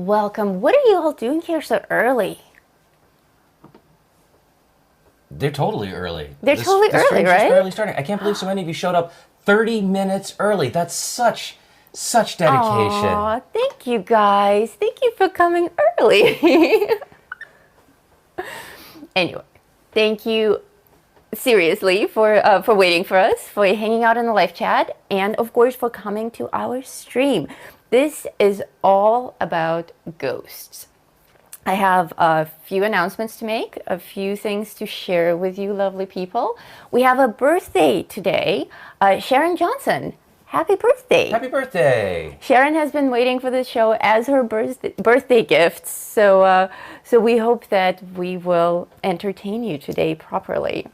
welcome. What are you all doing here so early? They're totally early. They're totally early, right? Just barely starting. I can't believe so many of you showed up 30 minutes early. That's such dedication. Aw, thank you guys. Thank you for coming early. Anyway, thank you seriously for waiting for us, for hanging out in the live chat, and of course for coming to our stream. This is all about ghosts. I have a few announcements to make, a few things to share with you lovely people. We have a birthday today. Sharon Johnson, happy birthday. Happy birthday. Sharon has been waiting for this show as her birthday gift, so we hope that we will entertain you today properly.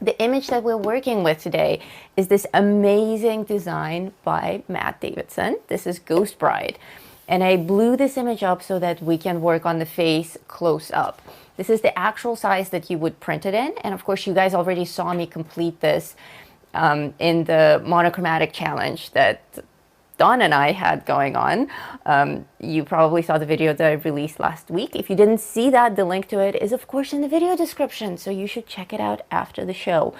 The image that we're working with today is this amazing design by Matt Davidson. This is Ghost Bride. And I blew this image up so that we can work on the face close up. This is the actual size that you would print it in. And of course, you guys already saw me complete this in the monochromatic challenge that Dawn and I had going on. You probably saw the video that I released last week. If you didn't see that, the link to it is of course in the video description. So you should check it out after the show,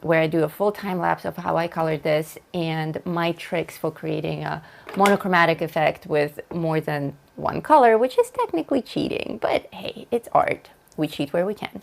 where I do a full time lapse of how I colored this and my tricks for creating a monochromatic effect with more than one color, which is technically cheating, but hey, it's art. We cheat where we can.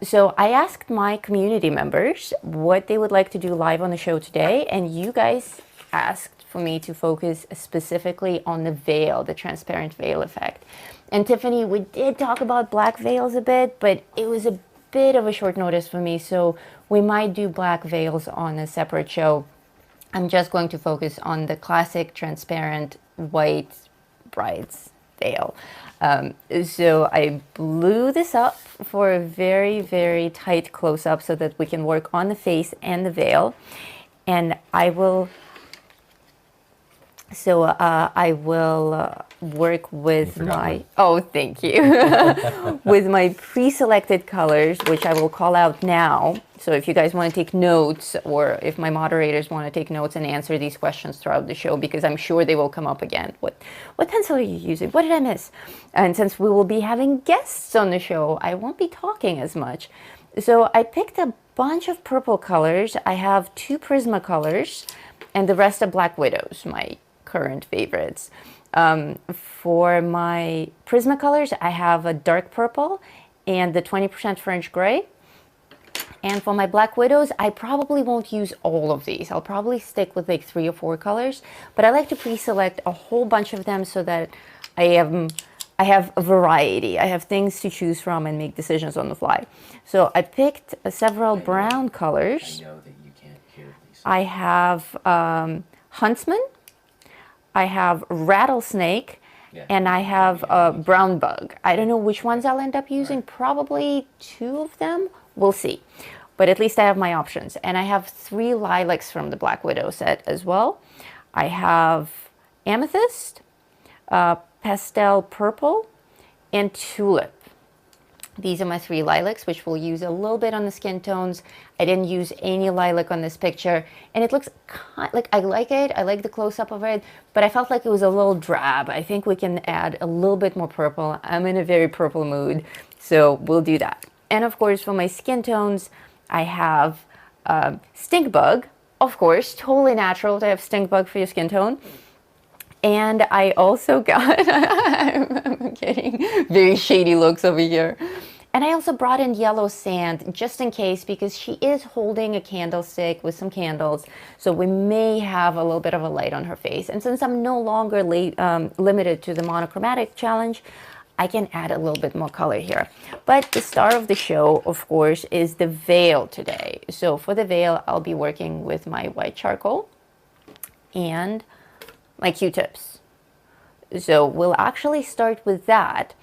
So I asked my community members what they would like to do live on the show today, and you guys asked for me to focus specifically on the veil, the transparent veil effect. And Tiffany, we did talk about black veils a bit, but it was a bit of a short notice for me, so we might do black veils on a separate show. I'm just going to focus on the classic transparent white bride's veil. So I blew this up for a very, very tight close-up so that we can work on the face and the veil. And I will work with thank you, with my pre-selected colors, which I will call out now. So if you guys want to take notes, or if my moderators want to take notes and answer these questions throughout the show, because I'm sure they will come up again. What pencil are you using? What did I miss? And since we will be having guests on the show, I won't be talking as much. So I picked a bunch of purple colors. I have 2 Prismacolors, and the rest are Black Widows, my current favorites. For my Prismacolors, I have a dark purple and the 20% French gray. And for my Black Widows, I probably won't use all of these. I'll probably stick with like 3 or 4 colors, but I like to pre-select a whole bunch of them so that I have a variety. I have things to choose from and make decisions on the fly. So I picked several brown colors. I know that you can't hear these. I have Huntsman, I have Rattlesnake, and I have Brown Bug. I don't know which ones I'll end up using. Probably 2 of them. We'll see. But at least I have my options. And I have 3 lilacs from the Black Widow set as well. I have Amethyst, Pastel Purple, and Tulip. These are my 3 lilacs, which we'll use a little bit on the skin tones. I didn't use any lilac on this picture, and it looks like I like it. I like the close-up of it, but I felt like it was a little drab. I think we can add a little bit more purple. I'm in a very purple mood, so we'll do that. And of course, for my skin tones, I have Stink Bug. Of course, totally natural to have Stink Bug for your skin tone. And I also got, I'm getting very shady looks over here. And I also brought in Yellow Sand just in case, because she is holding a candlestick with some candles. So we may have a little bit of a light on her face. And since I'm no longer limited to the monochromatic challenge, I can add a little bit more color here. But the star of the show, of course, is the veil today. So for the veil, I'll be working with my white charcoal and my Q-tips. So we'll actually start with that.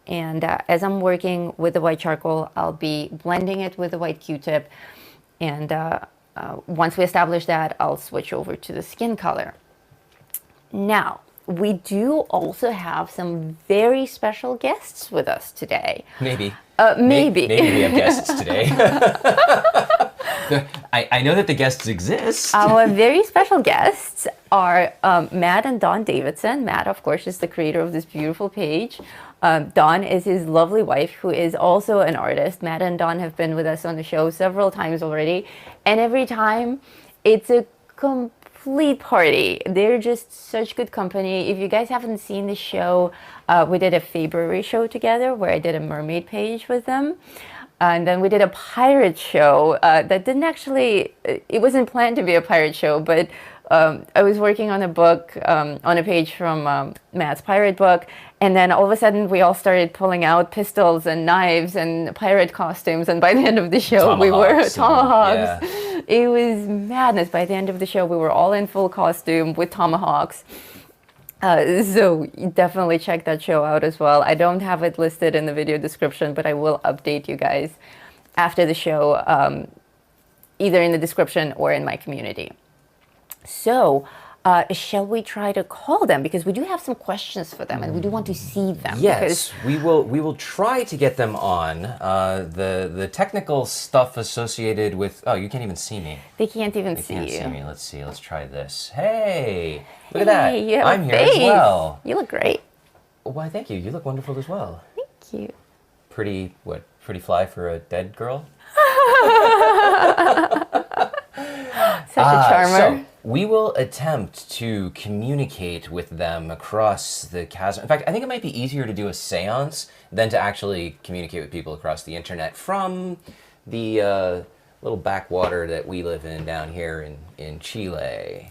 And as I'm working with the white charcoal, I'll be blending it with the white Q-tip. And once we establish that, I'll switch over to the skin color. Now, we do also have some very special guests with us today. Maybe. Maybe. Maybe we have guests today. I know that the guests exist. Our very special guests are Matt and Dawn Davidson. Matt, of course, is the creator of this beautiful page. Dawn is his lovely wife, who is also an artist. Matt and Dawn have been with us on the show several times already, and every time it's a complete party. They're just such good company. If you guys haven't seen the show, we did a February show together where I did a mermaid page with them. And then we did a pirate show that didn't actually, it wasn't planned to be a pirate show, but I was working on a book, on a page from Matt's pirate book, and then all of a sudden we all started pulling out pistols and knives and pirate costumes, and by the end of the show we were tomahawks. Yeah. It was madness. By the end of the show we were all in full costume with tomahawks. So definitely check that show out as well. I don't have it listed in the video description, but I will update you guys after the show, either in the description or in my community. So shall we try to call them? Because we do have some questions for them and we do want to see them. Yes, we will try to get them on. The technical stuff associated with, oh, you can't even see me. They can't even see you. They can't see me. Let's see. Let's try this. Hey, look at that. I'm here face. As well. You look great. Why, thank you. You look wonderful as well. Thank you. Pretty, what, pretty fly for a dead girl? Such a charmer. So we will attempt to communicate with them across the chasm. In fact, I think it might be easier to do a seance than to actually communicate with people across the internet from the little backwater that we live in down here in Chile.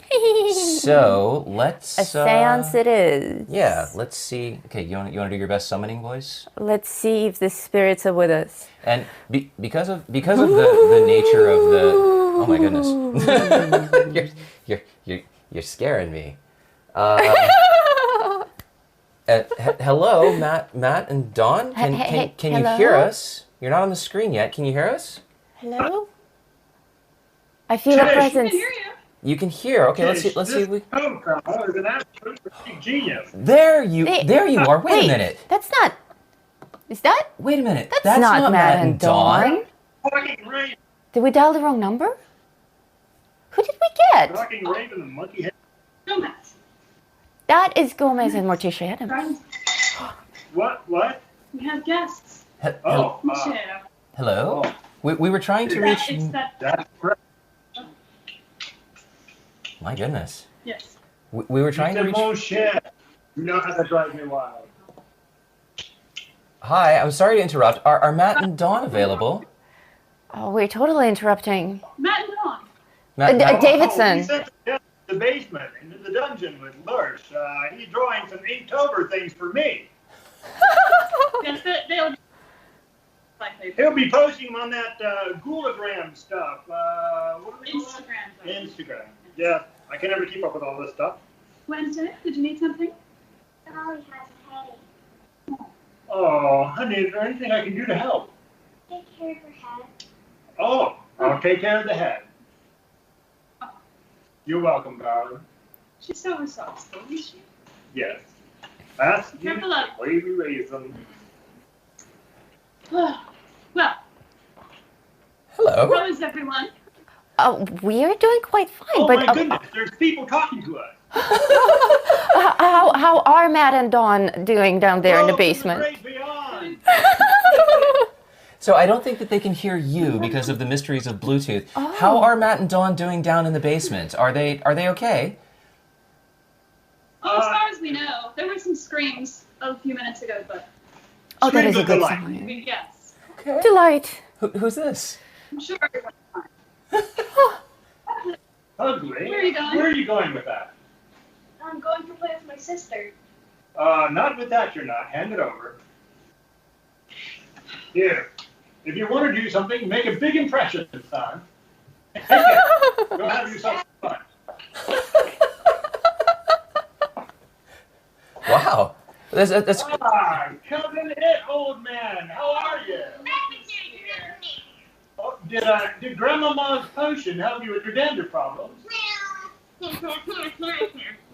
So let's... A seance it is. Yeah, let's see. Okay, you want to do your best summoning voice? Let's see if the spirits are with us. And because of the nature of the... Oh my goodness. You're scaring me. Hello, Matt and Dawn. Can you hear us? You're not on the screen yet. Can you hear us? Hello? I feel a presence. I can hear you. You can hear. Okay, let's see. If we... phone call is an absolute genius. There you are. Wait a minute. That's not. Is that? Wait a minute. That's not Matt and Dawn. Fucking Raven. Did we dial the wrong number? Who did we get? Fucking Raven and monkey head. Gomez. That is Gomez and Morticia Addams. What? We have guests. Oh. Hello. Oh. We were trying to reach. That's correct. My goodness. Yes. We were trying to reach. Bullshit. You know how that drives me wild. Hi, I'm sorry to interrupt. Are Matt and Dawn available? Oh, we're totally interrupting. Matt and Dawn. Davidson. We sent him to the basement, into the dungeon with Lurch. He's drawing some Inktober things for me. Yes, they'll likely. He'll be posting them on that Gulagram stuff. What do we call Instagram. Instagram. Yeah, I can never keep up with all this stuff. Wednesday, did you need something? Oh, honey, is there anything I can do to help? Take care of her head. Oh, I'll take care of the head. You're welcome, darling. She's so resourceful, isn't she? Yes. That's the Careful up. way we raise them. Well, Hello. how is everyone? We are doing quite fine. Oh but my goodness, there's people talking to us. How are Matt and Dawn doing down there in the From basement? the great beyond. So I don't think that they can hear you because of the mysteries of Bluetooth. Oh. How are Matt and Dawn doing down in the basement? Are they okay? Oh, as far as we know, there were some screams a few minutes ago, but Oh, that is a good delight. sign. yes, Okay. Delight. Who's this? I'm sure everyone's fine. Pugsley, Where are you going? Where are you going with that? I'm going to play with my sister. Not with that, you're not. Hand it over. Here. If you want to do something, make a big impression, son. Take it. Go have yourself some fun. Wow. That's Coming in, old man. How are you? Oh, did Grandmama's potion help you with your dander problems?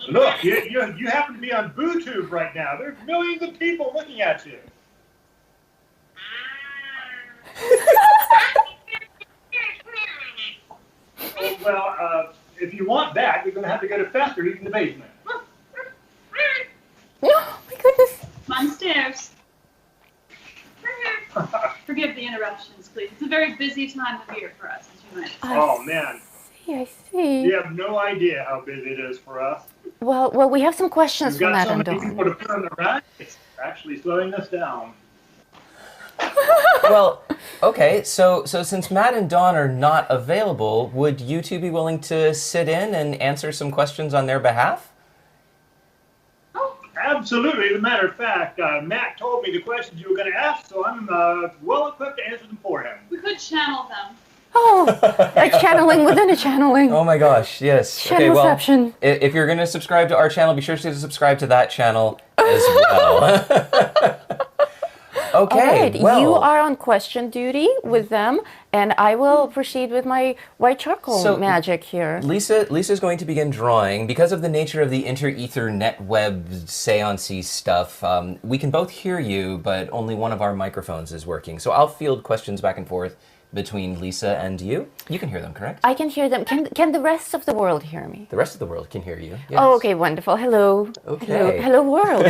Look, you happen to be on BooTube right now. There's millions of people looking at you. Well, if you want that, you're going to have to go to Fester in the basement. Oh my goodness. Come on stairs. Forgive the interruptions, please. It's a very busy time of year for us, as you might. Oh, man. I see. You have no idea how busy it is for us. Well, we have some questions We've for got Matt so and many Dawn. people to put on the rack, it's actually slowing us down. Well, okay, so since Matt and Dawn are not available, would you two be willing to sit in and answer some questions on their behalf? Oh, absolutely. As a matter of fact, Matt told me the questions you were going to ask, so I'm well equipped to answer them for him. We could channel them. Oh, like channeling within a channeling. Oh my gosh, yes. Okay, well, Channelception. if you're going to subscribe to our channel, be sure to subscribe to that channel as well. Okay, All right, well. you are on question duty with them, and I will proceed with my white charcoal So, magic here. Lisa's going to begin drawing. Because of the nature of the inter-ether net-web seance-y stuff, we can both hear you, but only one of our microphones is working. So I'll field questions back and forth between Lisa and you. You can hear them, correct? I can hear them. Can the rest of the world hear me? The rest of the world can hear you. Yes. Oh, okay, wonderful. Hello. Okay. Hello, world.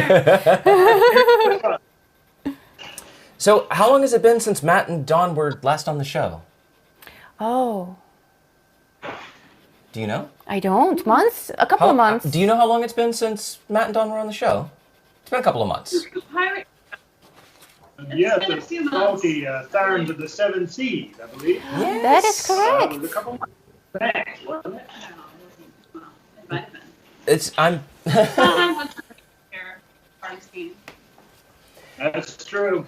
So how long has it been since Matt and Dawn were last on the show? Oh, Do you know? I don't. Months? A couple of months. Do you know how long it's been since Matt and Dawn were on the show? It's been a couple of months. Pirate. Yes, been a it's few called months. the Sirens of the Seven Seas, I believe. That is It correct. was a couple months back, wasn't it? No, it wasn't. Well, it might have been. I'm Sometimes once here, party scheme. That's true.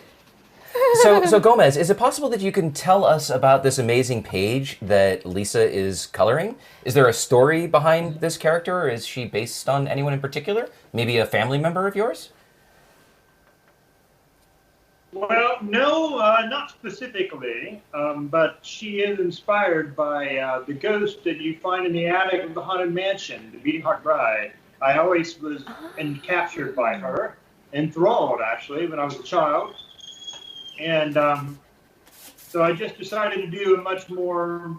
So Gomez, is it possible that you can tell us about this amazing page that Lisa is coloring? Is there a story behind this character, or is she based on anyone in particular? Maybe a family member of yours? Well, no, not specifically, but she is inspired by the ghost that you find in the attic of the Haunted Mansion, the Beating Heart Bride. I always was captured by her, enthralled, actually, when I was a child. And so I just decided to do a much more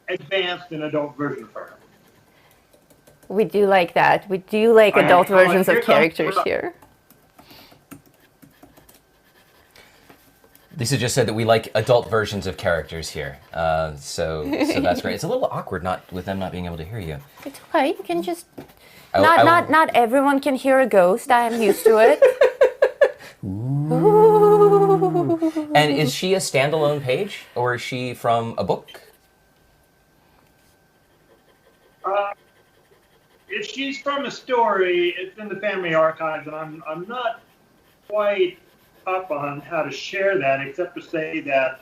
advanced and adult version of her. We do like that. We do like adult versions of characters here. Lisa just said that we like adult versions of characters here, so that's great. It's a little awkward with them not being able to hear you. It's okay. You can just I- not everyone can hear a ghost. I am used to it. Ooh. And is she a standalone page, or is she from a book? If she's from a story, it's in the family archives, and I'm not quite up on how to share that, except to say that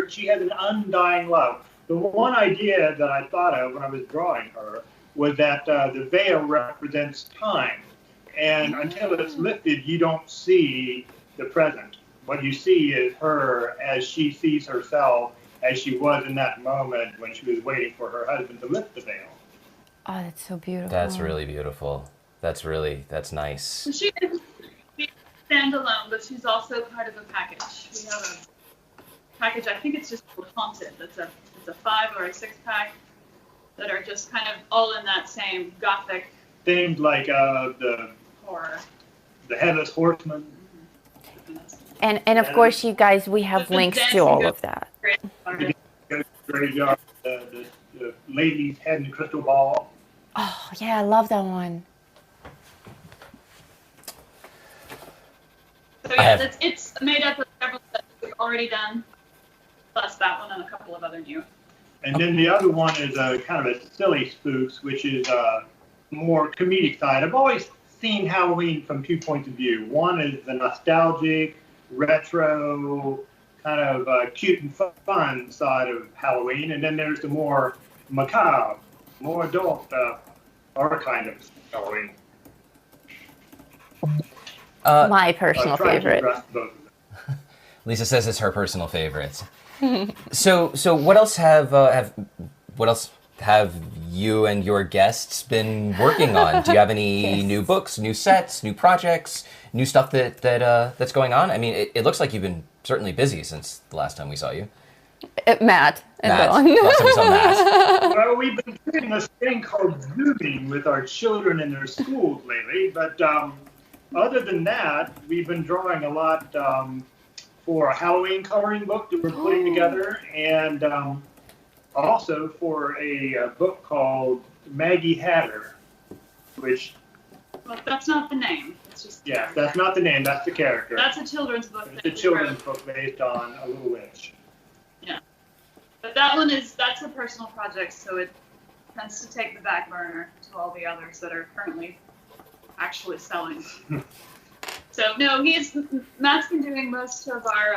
she has an undying love. The one idea that I thought of when I was drawing her was that the veil represents time, and until it's lifted, you don't see the present. What you see is her as she sees herself, as she was in that moment when she was waiting for her husband to lift the veil. Oh, that's so beautiful. That's really beautiful. That's nice. So she is standalone, but she's also part of a package. We have a package, I think it's just called Haunted. It's a 5 or a 6-pack that are just kind of all in that same gothic Things like the horror. Headless Horseman. And of course, you guys, we have links to all of that. Graveyard, the lady's head in the crystal ball. Oh, yeah, I love that one. So yeah, it's made up of several sets we've already done, plus that one and a couple of other new. And then the other one is a kind of a silly spooks, which is more comedic side. I've always seen Halloween from 2 points of view. One is the nostalgic, retro, kind of cute and fun side of Halloween, and then there's the more macabre, more adult, our kind of Halloween. My personal Trying to favorite. address both of them. Lisa says it's her personal favorite. So what else have you and your guests been working on? Do you have any new books, new sets, new projects, new stuff that's going on? I mean, it looks like you've been certainly busy since the last time we saw you. Matt and Matt. Dawn. Last time we saw Matt. Well, we've been doing this thing called Zooming with our children in their schools lately, but other than that, we've been drawing a lot for a Halloween coloring book that we're putting together, and also for a book called Maggie Hatter, which... Well, that's not the name. It's just Yeah, that's not the name, that's the character. That's a children's book. It's a children's book based on a little witch. Yeah. But that's a personal project, so it tends to take the back burner to all the others that are currently actually selling. So no, Matt's been doing most of our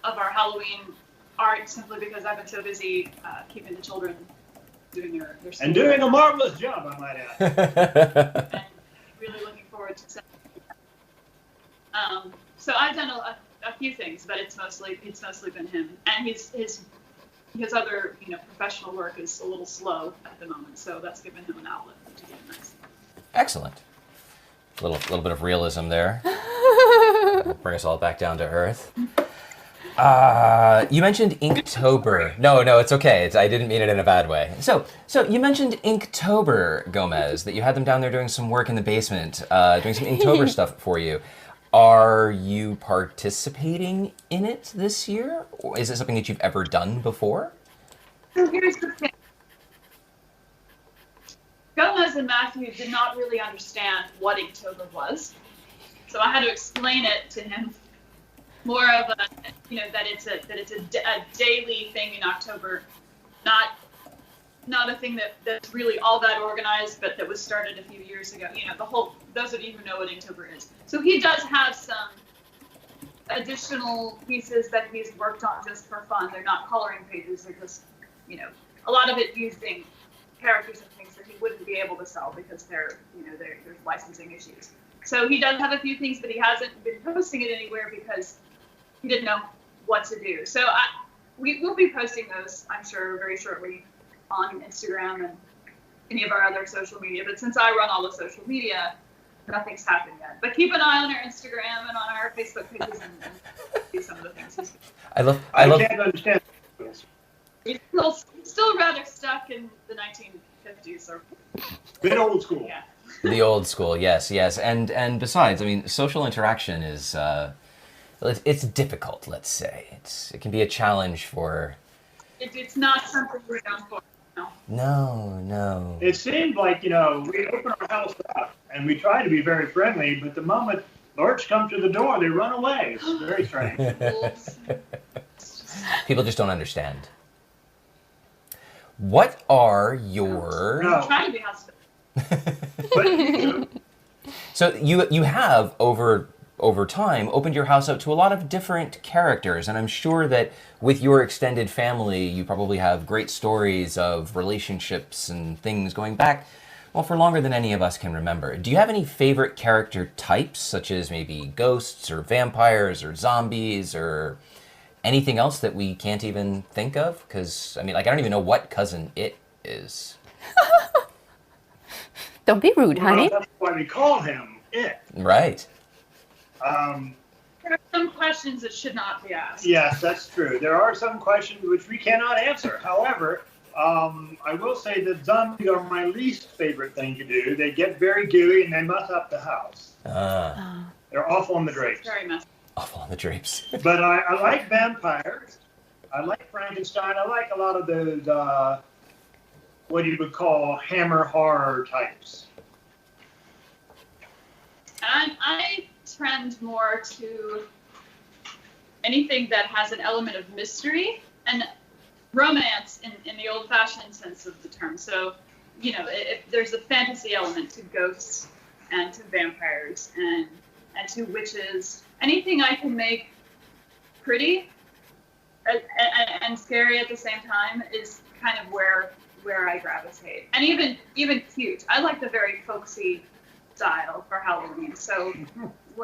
Halloween art simply because I've been so busy keeping the children doing their school. And doing a marvelous job, I might add. And really looking forward to selling. So I've done a few things, but it's mostly been him, and his other professional work is a little slow at the moment, so that's given him an outlet, which is nice. Excellent. A little bit of realism there. Bring us all back down to earth. You mentioned Inktober. No, it's okay. I didn't mean it in a bad way. So you mentioned Inktober, Gomez, that you had them down there doing some work in the basement, doing some Inktober stuff for you. Are you participating in it this year? Or is it something that you've ever done before? So here's the thing. Gomez and Matthew did not really understand what Inktober was. So I had to explain it to him more of a, that it's a daily thing in October, not a thing that's really all that organized, but that was started a few years ago. Those of you who know what Inktober is. So he does have some additional pieces that he's worked on just for fun. They're not coloring pages. They're just, a lot of it using characters and things that he wouldn't be able to sell because there's licensing issues. So he does have a few things, but he hasn't been posting it anywhere because he didn't know what to do. So we will be posting those, I'm sure, very shortly on Instagram and any of our other social media. But since I run all the social media, nothing's happened yet. But keep an eye on our Instagram and on our Facebook pages and see some of the things he's doing. I can't understand this. He's still rather stuck in the 1950s or Bit old school. yeah. The old school, yes. And besides, I mean, social interaction is it's difficult. Let's say it can be a challenge for. It's not something we're known for. No. It seemed like, we open our house up and we try to be very friendly, but the moment lurch comes to the door, they run away. It's very strange. People just don't understand. What are your... No. I'm trying to be hospitable. But, So you have, over time, opened your house up to a lot of different characters, and I'm sure that with your extended family, you probably have great stories of relationships and things going back, well, for longer than any of us can remember. Do you have any favorite character types, such as maybe ghosts or vampires or zombies or anything else that we can't even think of? Because, I don't even know what Cousin It is. Don't be rude, honey. Well, that's why we call him It. Right. There are some questions that should not be asked. Yes, that's true. There are some questions which we cannot answer. However, I will say that zombies are my least favorite thing to do. They get very gooey and they mess up the house. They're awful on the drapes. Very messy. Awful on the drapes. But I like vampires. I like Frankenstein. I like a lot of those, what you would call hammer horror types. And I trend more to anything that has an element of mystery and romance in the old-fashioned sense of the term. So, if there's a fantasy element to ghosts and to vampires and to witches, anything I can make pretty and scary at the same time is kind of where I gravitate. And even cute. I like the very folksy style for Halloween. So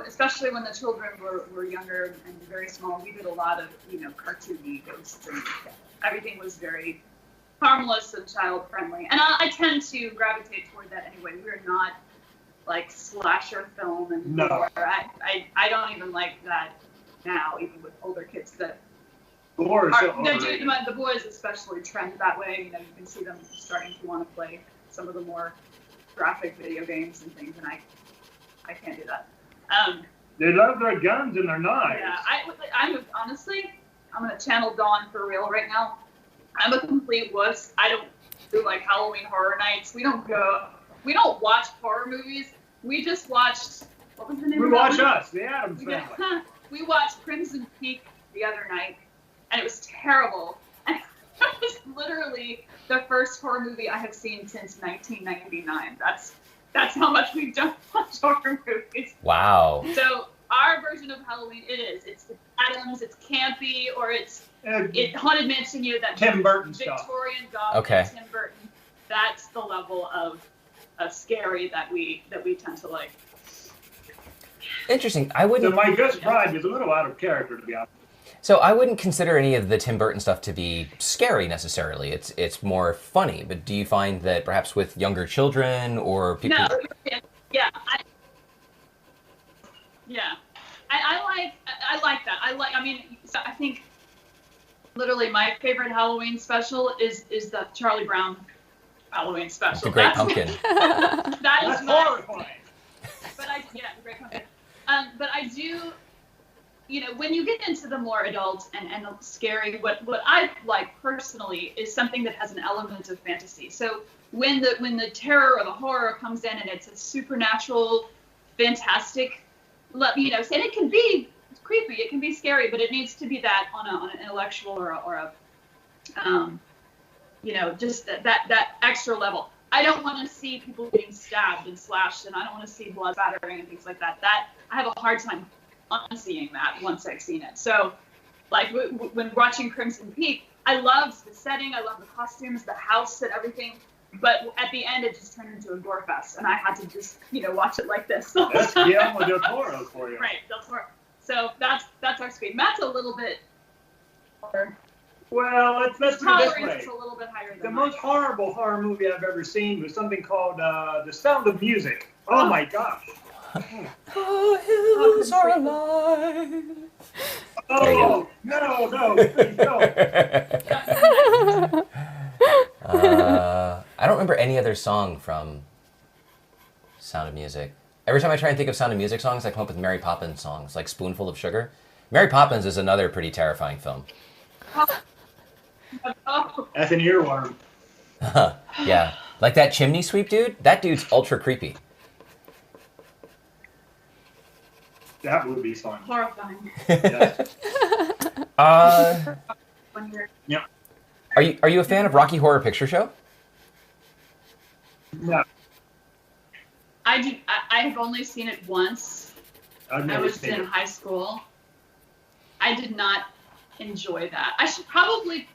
especially when the children were younger and very small, we did a lot of, cartoony ghosts and everything was very harmless and child friendly. And I tend to gravitate toward that anyway. We're not like slasher film and No. horror. I don't even like that now, even with older kids that Gore is so overrated. The boys especially trend that way. You know, you can see them starting to want to play some of the more graphic video games and things, and I can't do that. They love their guns and their knives. Yeah, honestly, I'm gonna channel Dawn for real right now. I'm a complete wuss. I don't do like Halloween horror nights. We don't watch horror movies. We just watched, what was the name of that watch one? us, the Addams family. We watched Crimson Peak the other night, and it was terrible. And it was literally the first horror movie I have seen since 1999. That's how much we don't watch horror movies. Wow. So our version of Halloween, it's the Addams, it's campy, or it's Haunted Mansion, that Tim Burton Victorian stuff. Gothic, Tim Burton. That's the level of scary that we tend to like. Interesting. I wouldn't. So my Gus Bride is a little out of character, to be honest. So I wouldn't consider any of the Tim Burton stuff to be scary necessarily. It's more funny. But do you find that perhaps with younger children or people? No. Yeah. I like that. I think literally my favorite Halloween special is the Charlie Brown Halloween special. The Great Pumpkin. That's horrifying. But the Great Pumpkin. But I do, when you get into the more adult and scary, what I like personally is something that has an element of fantasy. So when the terror or the horror comes in and it's a supernatural, fantastic, and it can be creepy, it can be scary, but it needs to be that on an intellectual or a just that extra level. I don't want to see people being stabbed and slashed, and I don't want to see blood spattering and things like that. I have a hard time unseeing that once I've seen it. So, like when watching Crimson Peak, I loved the setting, I loved the costumes, the house, and everything. But at the end, it just turned into a gore fest, and I had to just watch it like this. That's Guillermo del Toro for you. Right, del Toro. So that's our speed. Matt's a little bit. Well, let's put it this way. Is a little bit higher than the most horrible horror movie I've ever seen was something called The Sound of Music. Oh my gosh. The hills are alive. Oh, no, please don't. I don't remember any other song from Sound of Music. Every time I try and think of Sound of Music songs, I come up with Mary Poppins songs, like Spoonful of Sugar. Mary Poppins is another pretty terrifying film. That's an earworm. Yeah. Like that chimney sweep dude? That dude's ultra creepy. That would be fun. Horrifying. Yes. Yeah. Are you a fan of Rocky Horror Picture Show? No. I do. I have only seen it once. I was in high school. I did not enjoy that. I should probably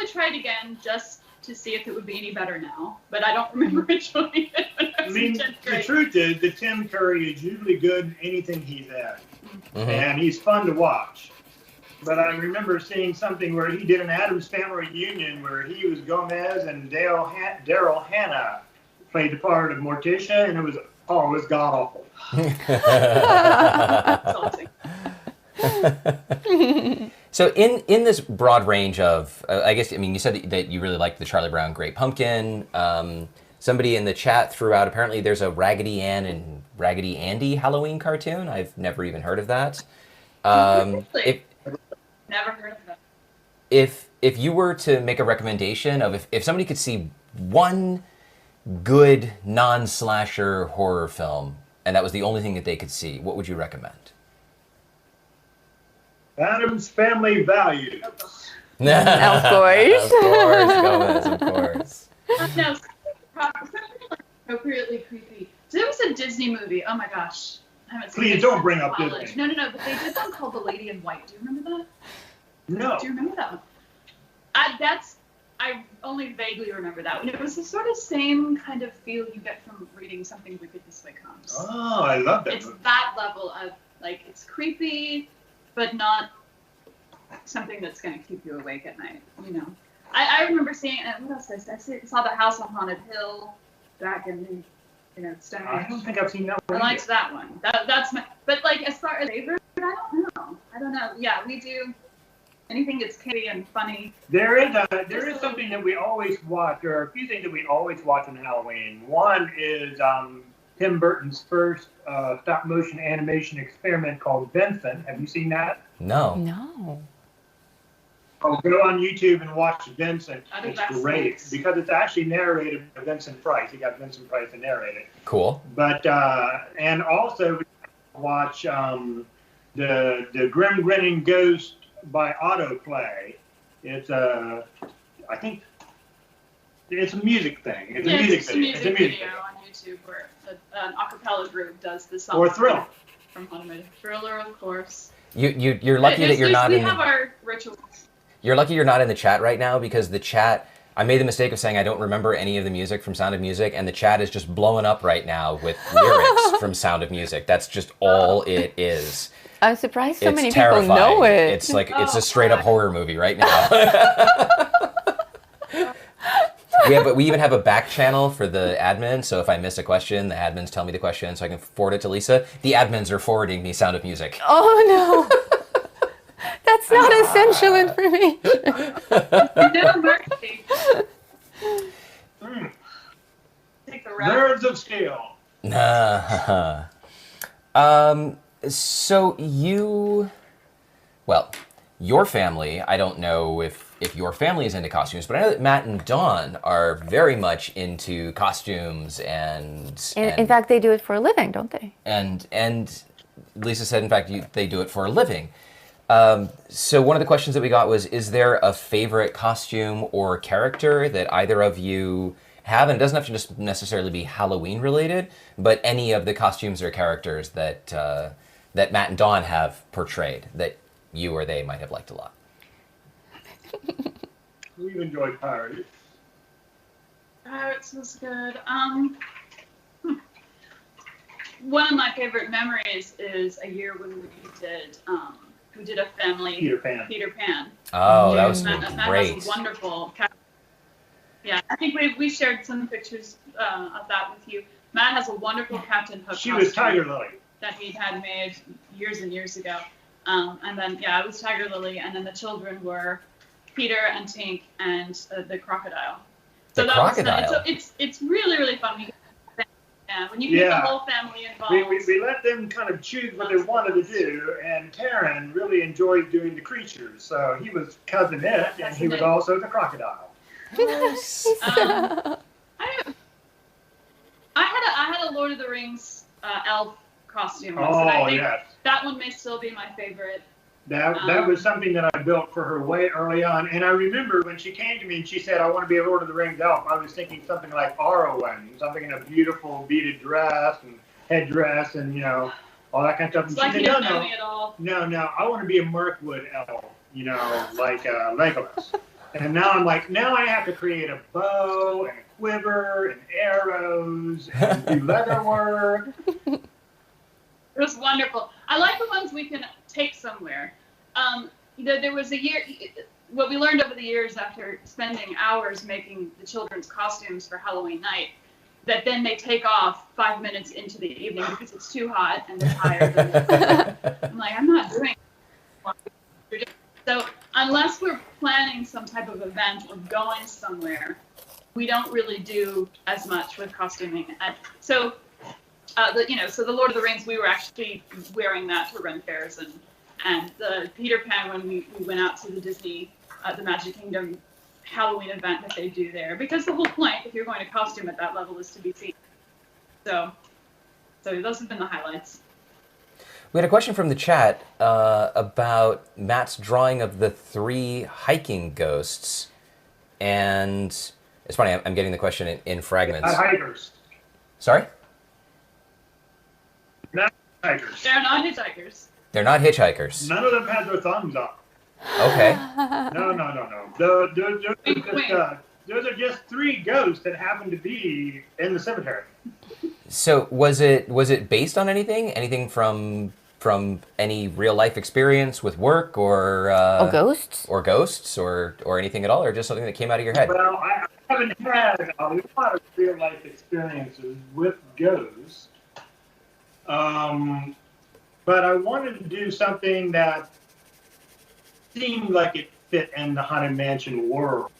try it again just to see if it would be any better now. But I don't remember enjoying it when I was in 10th grade. The truth is that Tim Curry is usually good in anything he's in. Mm-hmm. And he's fun to watch. But I remember seeing something where he did an Addams Family reunion where he was Gomez and Daryl Hannah played the part of Morticia, and it was god-awful. So in this broad range of, you said that you really liked the Charlie Brown Great Pumpkin. Somebody in the chat threw out, apparently there's a Raggedy Ann and Raggedy Andy Halloween cartoon. I've never even heard of that. Never heard of that. If you were to make a recommendation of if somebody could see one good non-slasher horror film, and that was the only thing that they could see, what would you recommend? Addams Family Values. Of course. Of course, Gomez, of course. No, appropriately creepy. So there was a Disney movie. Oh my gosh. I haven't seen Please it don't bring since up college. Disney. No, but they did one called The Lady in White. Do you remember that? No. Do you remember that one? I only vaguely remember that one. It was the sort of same kind of feel you get from reading Something Wicked This Way Comes. Oh, I love that It's movie. that level of, like, it's creepy, but not something that's going to keep you awake at night, I remember seeing, what else did I say? I saw The House on Haunted Hill back in, Stone Age. I don't think I've seen that one. I liked that one. That's my, but, like, as far as favorite, I don't know. Yeah, we do. Anything that's campy and funny. There is something that we always watch, or a few things that we always watch on Halloween. One is Tim Burton's first stop motion animation experiment called Vincent. Have you seen that? No. No. Oh, go on YouTube and watch Vincent. I think It's that's great nice. because it's actually narrated by Vincent Price. He got Vincent Price to narrate it. Cool. But and also watch the Grim Grinning Ghost by Autoplay. It's I think it's a music thing. It's a music It's a video. music It's a music video video. on YouTube where an a cappella group does the song. Or Thriller. From Haunted. Thriller, of course. You're lucky that you're not we in. have our rituals. You're lucky you're not in the chat right now because the chat. I made the mistake of saying I don't remember any of the music from Sound of Music, and the chat is just blowing up right now with lyrics from Sound of Music. That's just all it is. I'm surprised so It's many terrifying. people know it. It's like it's Oh, a straight up God. horror movie right now. We even have a back channel for the admin, so if I miss a question, the admins tell me the question so I can forward it to Lisa. The admins are forwarding me Sound of Music. Oh no. That's not essential information. No mercy. Take the route. Nerves of Steel. So your family, I don't know if your family is into costumes, but I know that Matt and Dawn are very much into costumes and In fact, they do it for a living, don't they? and Lisa said, in fact, they do it for a living. So one of the questions that we got was, is there a favorite costume or character that either of you have? And it doesn't have to just necessarily be Halloween related, but any of the costumes or characters that that Matt and Dawn have portrayed that you or they might have liked a lot. We've enjoyed Pirates. Pirates was good. One of my favorite memories is a year when we did a family Peter Pan. Oh, that was Matt great. has a wonderful. Yeah, I think we shared some pictures of that with you. Matt has a wonderful Captain Hook She was costume Tiger Lily. that he had made years and years ago. And then, I was Tiger Lily, and then the children were Peter and Tink and the crocodile. So The that crocodile? was fun. It's really, really fun. When you get the whole family involved. We let them kind of choose what they wanted to do, and Taryn really enjoyed doing the creatures. So he was Cousin It, and he was also the crocodile. I had a Lord of the Rings elf costume once, Oh, and I think yes. that one may still be my favorite. That was something that I built for her way early on. And I remember when she came to me and she said, I want to be a Lord of the Rings elf, I was thinking something like Arwen, something in a beautiful beaded dress and headdress and, you know, all that kind of stuff. And It's like she you said, don't know me at all. No, I want to be a Mirkwood elf, you know, like Legolas. And now I'm like, now I have to create a bow and a quiver and arrows and do leather work. It was wonderful. I like the ones we can take somewhere. There was a year, what we learned over the years after spending hours making the children's costumes for Halloween night, that then they take off 5 minutes into the evening because it's too hot and they're tired. I'm like, I'm not doing it. So unless we're planning some type of event or going somewhere, we don't really do as much with costuming. So the Lord of the Rings, we were actually wearing that to run fairs, and the Peter Pan when we went out to the Disney, the Magic Kingdom Halloween event that they do there, because the whole point, if you're going to costume at that level, is to be seen. So those have been the highlights. We had a question from the chat about Matt's drawing of the 3 hiking ghosts, and it's funny, I'm getting the question in fragments. Not hikers. Sorry? Not hikers. They're not hitchhikers. They're not hitchhikers. None of them had their thumbs up. Okay. No. Those are just 3 ghosts that happen to be in the cemetery. So was it based on anything? Anything from any real life experience with work or ghosts? Or ghosts or anything at all, or just something that came out of your head? Well, I haven't had a lot of real life experiences with ghosts. But I wanted to do something that seemed like it fit in the Haunted Mansion world.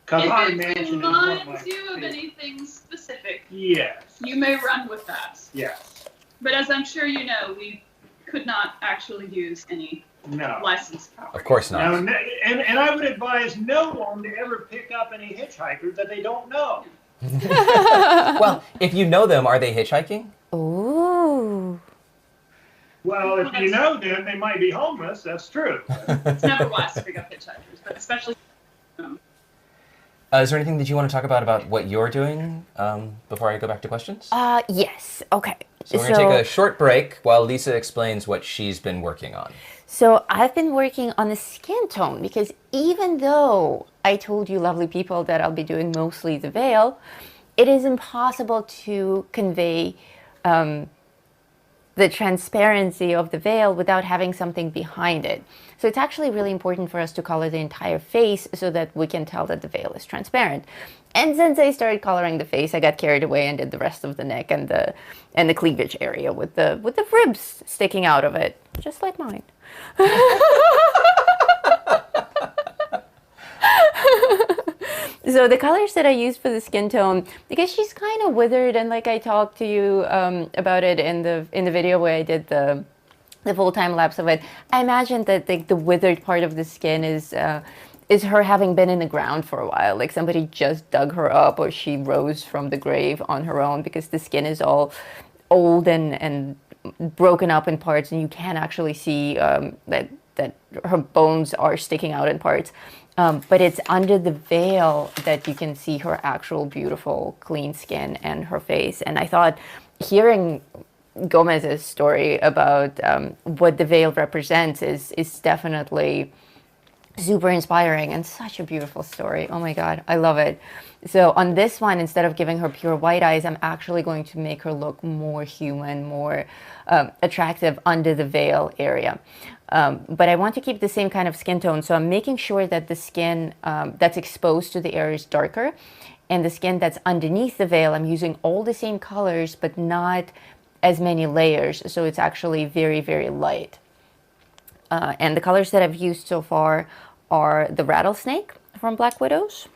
Because Haunted If it Mansion is one of my reminds you of favorites. anything specific, Yes. you may run with that. Yes. But as I'm sure you know, we could not actually use any No. licensed property. Of course Now, not. and I would advise no one to ever pick up any hitchhikers that they don't know. Well, if you know them, are they hitchhiking? Ooh. Well, if you know them, they might be homeless. That's true. It's never wise to pick up hitchhikers, but especially. Is there anything that you want to talk about what you're doing before I go back to questions? Yes. Okay. So we're going to take a short break while Lisa explains what she's been working on. So I've been working on the skin tone because even though I told you lovely people that I'll be doing mostly the veil, it is impossible to convey the transparency of the veil without having something behind it. So it's actually really important for us to color the entire face so that we can tell that the veil is transparent. And since I started coloring the face, I got carried away and did the rest of the neck and the cleavage area with the ribs sticking out of it, just like mine. So the colors that I used for the skin tone, because she's kind of withered, and like I talked to you about it in the video where I did the full time lapse of it, I imagine that the withered part of the skin is her having been in the ground for a while, like somebody just dug her up or she rose from the grave on her own, because the skin is all old and broken up in parts, and you can actually see that her bones are sticking out in parts. But it's under the veil that you can see her actual beautiful clean skin and her face. And I thought, hearing Gomez's story about what the veil represents is definitely super inspiring and such a beautiful story. Oh my God, I love it. So on this one, instead of giving her pure white eyes, I'm actually going to make her look more human, more attractive under the veil area. But I want to keep the same kind of skin tone. So I'm making sure that the skin that's exposed to the air is darker. And the skin that's underneath the veil, I'm using all the same colors, but not as many layers. So it's actually very, very light. And the colors that I've used so far are the rattlesnake from Black Widows,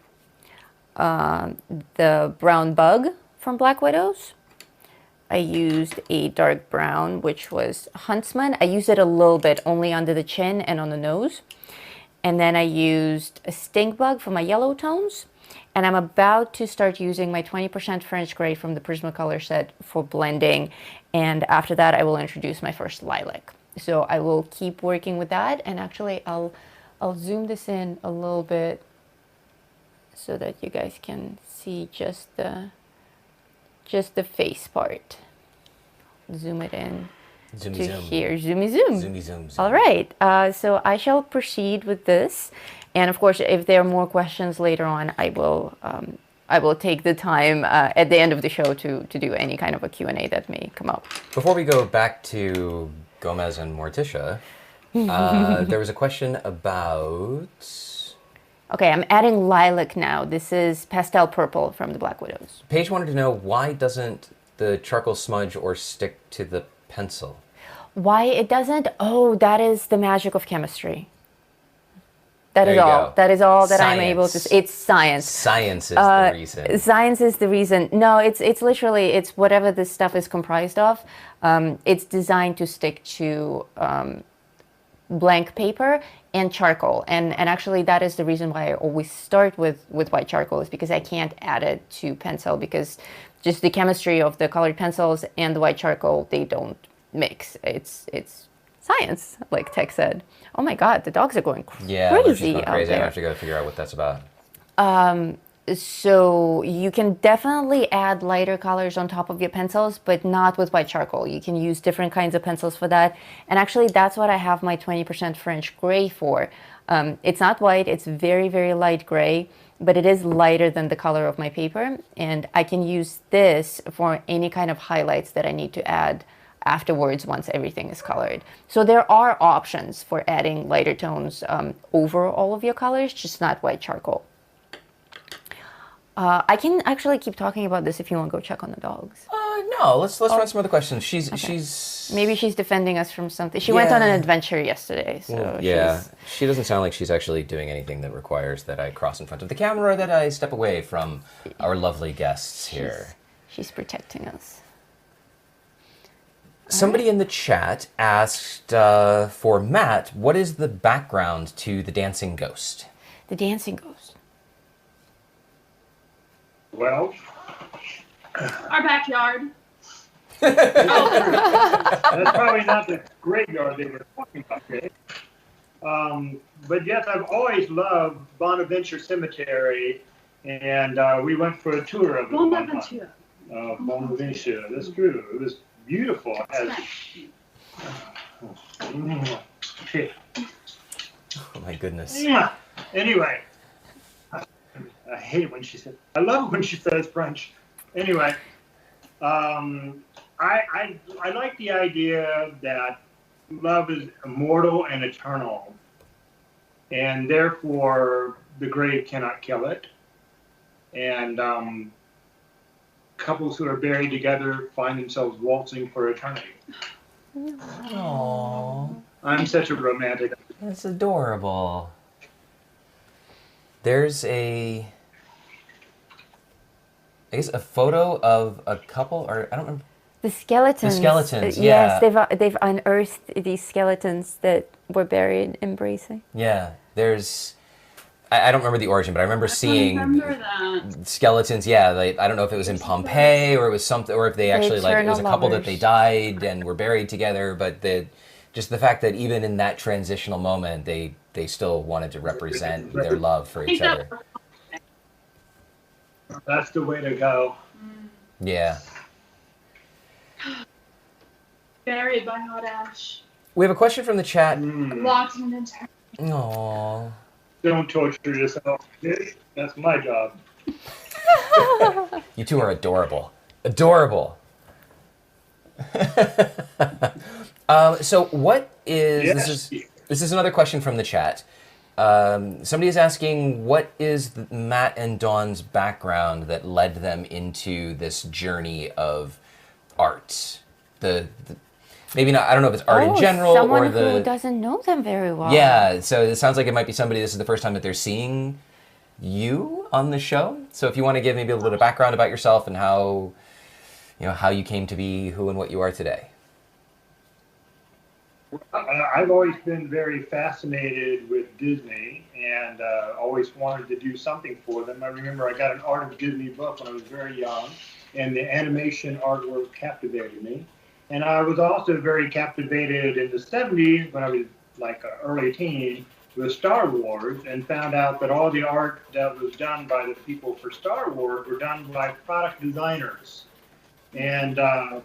the brown bug from Black Widows. I used a dark brown, which was Huntsman. I used it a little bit, only under the chin and on the nose. And then I used a stink bug for my yellow tones. And I'm about to start using my 20% French gray from the Prismacolor set for blending. And after that, I will introduce my first lilac. So I will keep working with that. And actually, I'll zoom this in a little bit so that you guys can see just the face part. Zoom it in Zoomy to zoom. here. Zoomy zoom. Zoomy zoom. All right. So I shall proceed with this. And of course, if there are more questions later on, I will take the time at the end of the show to do any kind of a Q&A that may come up. Before we go back to Gomez and Morticia, there was a question about... Okay, I'm adding lilac now. This is pastel purple from the Black Widows. Paige wanted to know, why doesn't the charcoal smudge or stick to the pencil? Why it doesn't? Oh, that is the magic of chemistry. That There is you all. go. That is all that I'm able to. Science. It's science. Science is the reason. Science is the reason. No, it's literally, it's whatever this stuff is comprised of. It's designed to stick to blank paper and charcoal. And actually that is the reason why I always start with white charcoal, is because I can't add it to pencil, because just the chemistry of the colored pencils and the white charcoal, they don't mix. It's science, like Tech said. Oh my God, the dogs are going crazy Yeah, they're just going out crazy. I there. have to go figure out what that's about. So you can definitely add lighter colors on top of your pencils, but not with white charcoal. You can use different kinds of pencils for that. And actually, that's what I have my 20% French gray for. It's not white, it's very, very light gray, but it is lighter than the color of my paper. And I can use this for any kind of highlights that I need to add afterwards once everything is colored. So there are options for adding lighter tones over all of your colors, just not white charcoal. I can actually keep talking about this if you want to go check on the dogs. No, let's run some other questions. She's Maybe she's defending us from something. She went on an adventure yesterday, so yeah. she's... She doesn't sound like she's actually doing anything that requires that I cross in front of the camera or that I step away from our lovely guests here. She's protecting us. Somebody in the chat asked for Matt, what is the background to the dancing ghost? The dancing ghost. Well, Our backyard. that's probably not the graveyard they were talking about, okay? But yes, I've always loved Bonaventure Cemetery, and we went for a tour of it. Bonaventure. Bonaventure, that's true. It was beautiful. It has, okay. Oh my goodness. Anyway, I hate it when she says, I love it when she says French. Anyway, I like the idea that love is immortal and eternal, and therefore the grave cannot kill it. And couples who are buried together find themselves waltzing for eternity. Aww. I'm such a romantic. That's adorable. There's I guess a photo of a couple, or I don't remember. The skeletons. The skeletons, yeah. Yes, they've unearthed these skeletons that were buried embracing. Yeah, there's. I don't remember the origin, but I remember seeing skeletons. Yeah, like, I don't know if it was in Pompeii or it was something, or if they actually it was a couple that they died and were buried together. But just the fact that even in that transitional moment, they still wanted to represent their love for each other. That's the way to go. Yeah. Buried by hot ash. We have a question from the chat. Locked in eternity. Aww. Don't torture yourself. That's my job. You two are adorable. Adorable. So what is... Yes. This is another question from the chat. Somebody is asking, what is Matt and Dawn's background that led them into this journey of art? Maybe not, I don't know if it's art in general or the... Someone who doesn't know them very well. Yeah, so it sounds like it might be somebody, this is the first time that they're seeing you on the show. So if you want to give maybe a little bit of background about yourself and how you came to be who and what you are today. I've always been very fascinated with Disney and always wanted to do something for them. I remember I got an Art of Disney book when I was very young, and the animation artwork captivated me. And I was also very captivated in the 70s when I was like an early teen with Star Wars, and found out that all the art that was done by the people for Star Wars were done by product designers. And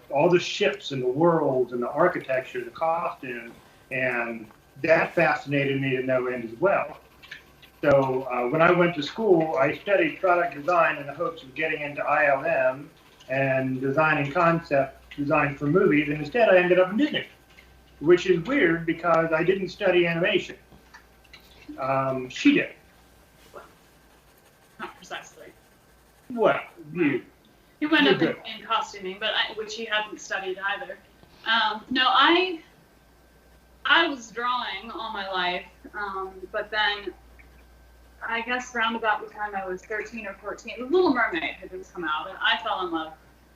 all the ships and the worlds and the architecture, the costumes, and that fascinated me to no end as well. So when I went to school, I studied product design in the hopes of getting into ILM and designing concept design for movies, and instead I ended up in Disney, which is weird because I didn't study animation. She did. Not precisely. Well, You went up in costuming, but which he hadn't studied either. No, I was drawing all my life, but then I guess round about the time I was 13 or 14, The Little Mermaid had just come out, and I fell in love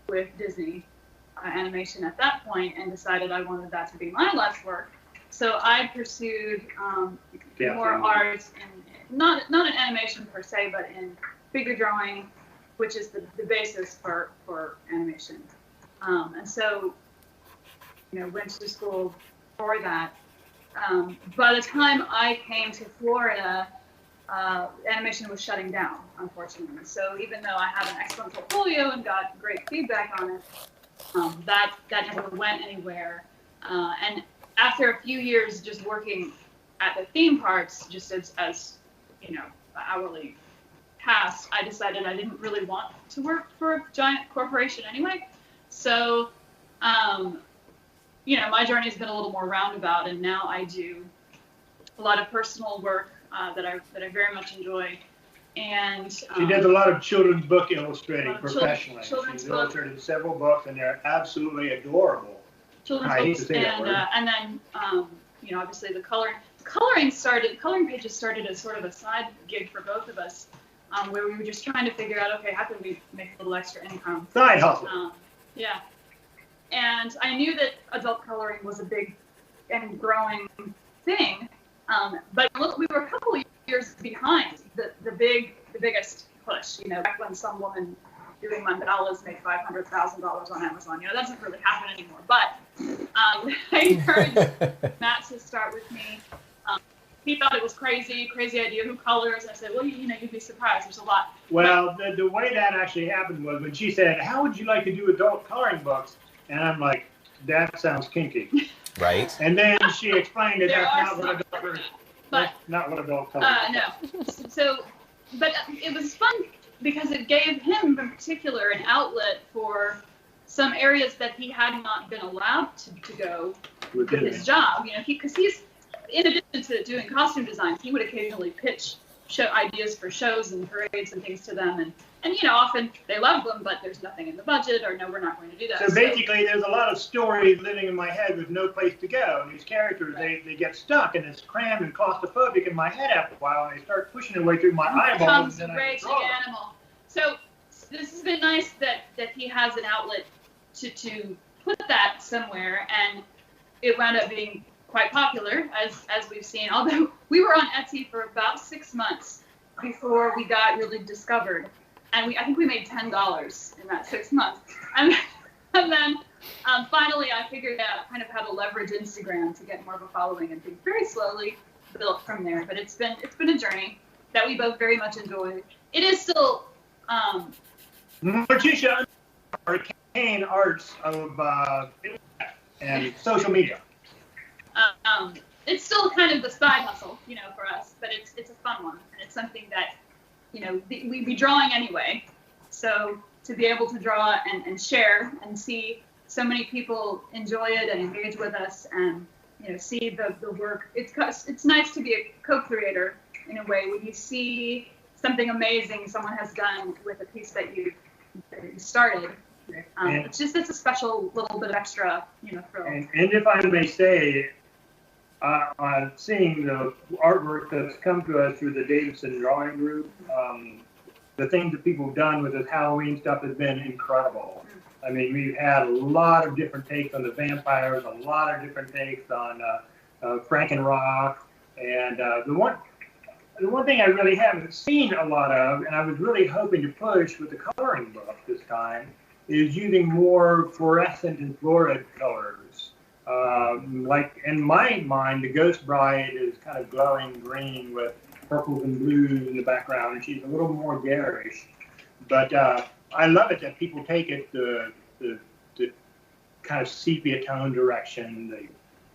with Disney animation at that point and decided I wanted that to be my life's work. So I pursued more art, and not in animation per se, but in figure drawing, which is the basis for animation. And so, went to school for that. By the time I came to Florida, animation was shutting down, unfortunately. So even though I have an excellent portfolio and got great feedback on it, that never went anywhere. And after a few years just working at the theme parks, just as hourly past, I decided I didn't really want to work for a giant corporation anyway. So, my journey has been a little more roundabout, and now I do a lot of personal work that I very much enjoy. And She does a lot of children's book illustrating professionally. children's She's book. illustrated several books, and they're absolutely adorable. children's I hate books, to say that word. and then obviously the coloring pages started as sort of a side gig for both of us, where we were just trying to figure out, okay, how can we make a little extra income? Side hustle. Yeah, and I knew that adult coloring was a big and growing thing, but look, we were a couple of years behind the biggest push. Back when some woman doing mandalas made $500,000 on Amazon. That doesn't really happen anymore. But I encouraged Matt to start with me. He thought it was crazy idea. Who colors? I said, well, you'd be surprised. There's a lot. Well, the way that actually happened was when she said, how would you like to do adult coloring books? And I'm like, that sounds kinky. Right. And then she explained that that's But not what adult coloring is. no. So, but it was fun because it gave him in particular an outlet for some areas that he had not been allowed to go with his job. Because he's, in addition to doing costume designs, he would occasionally pitch show ideas for shows and parades and things to them, and often they love them, but there's nothing in the budget, or no, we're not going to do that. So basically, there's a lot of stories living in my head with no place to go, and these characters, they get stuck, and it's crammed and claustrophobic in my head after a while, and they start pushing their way through my eyeballs. Becomes a raging animal. So this has been nice that he has an outlet to put that somewhere, and it wound up being quite popular, as we've seen. Although we were on Etsy for about 6 months before we got really discovered, and I think we made $10 in that 6 months. And then finally, I figured out kind of how to leverage Instagram to get more of a following, and things very slowly built from there. But it's been a journey that we both very much enjoy. It is still Morticia arcane arts of and social media. It's still kind of the side hustle, for us, but it's a fun one, and it's something that, we'd be drawing anyway. So to be able to draw and share and see so many people enjoy it and engage with us, and see the work. It's nice to be a co-creator in a way when you see something amazing someone has done with a piece that you started. It's a special little bit of extra, thrill. And if I may say, seeing the artwork that's come to us through the Davidson drawing group, the things that people have done with this Halloween stuff has been incredible. I mean, we've had a lot of different takes on the vampires, a lot of different takes on Frankenrock, and the one thing I really haven't seen a lot of, and I was really hoping to push with the coloring book this time, is using more fluorescent and florid colors. Like in my mind, the Ghost Bride is kind of glowing green with purples and blues in the background, and she's a little more garish. But I love it that people take it the kind of sepia tone direction,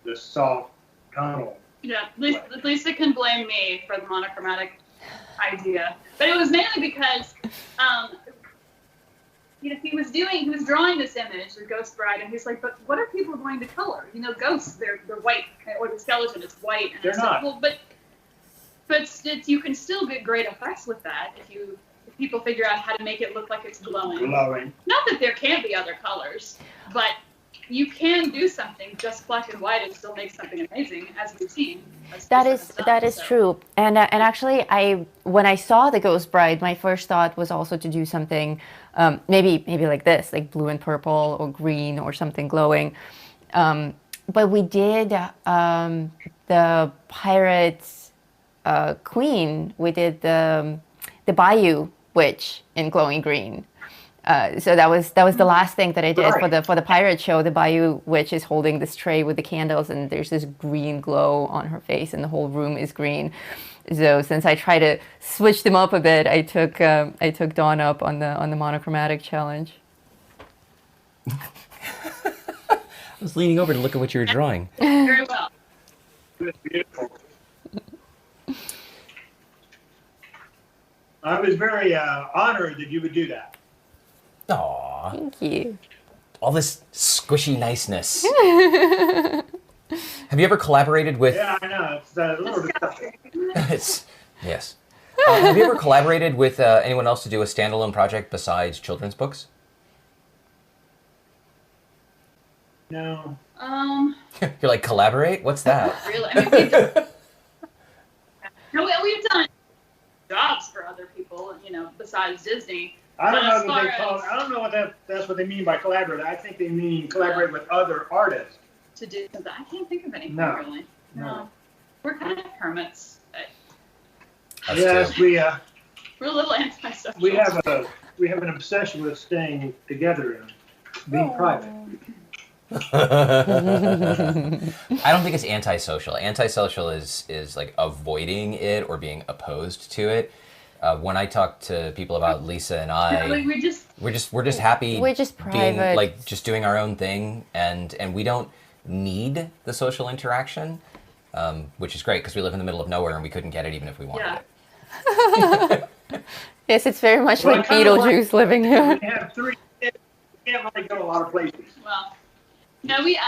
the soft tonal. Yeah, Lisa can blame me for the monochromatic idea, but it was mainly because he was drawing this image, the Ghost Bride, and he's like, but what are people going to color? Ghosts, they're white, or the skeleton is white. And they're not. Well, but you can still get great effects with that if people figure out how to make it look like it's glowing. Not that there can't be other colors, but you can do something just black and white and still make something amazing, as we've seen. That is true. And actually, when I saw the Ghost Bride, my first thought was also to do something maybe like this, like blue and purple or green or something glowing. But we did the Pirates Queen. We did the Bayou Witch in glowing green. So that was the last thing that I did for the pirate show. The Bayou Witch is holding this tray with the candles, and there's this green glow on her face, and the whole room is green. So since I try to switch them up a bit, I took Dawn up on the monochromatic challenge. I was leaning over to look at what you were drawing. Very well. It's beautiful. I was very honored that you would do that. Aww. Thank you. All this squishy niceness. Have you ever collaborated with... Yeah, I know. It's a little disgusting. Yes. Have you ever collaborated with anyone else to do a standalone project besides children's books? No. You're like, collaborate? What's that? Really? I mean, we've done jobs for other people, besides Disney. I don't But know as what they far call. as- I don't know what that's what they mean by collaborate. I think they mean collaborate with other artists. To do something. I can't think of anything No. really. No. We're kind of hermits. Us Yes, too. We're a little antisocial. we have an obsession with staying together and being private. I don't think it's antisocial. Antisocial is like avoiding it or being opposed to it. When I talk to people about Lisa and I, we're just happy. We're just being private. like just doing our own thing, and we don't need the social interaction, which is great because we live in the middle of nowhere and we couldn't get it even if we wanted Yeah. it. Yes, it's very much Well, like I kinda like- Beetlejuice living here. We have 3 kids. We can't really go a lot of places. Well, no, I don't know.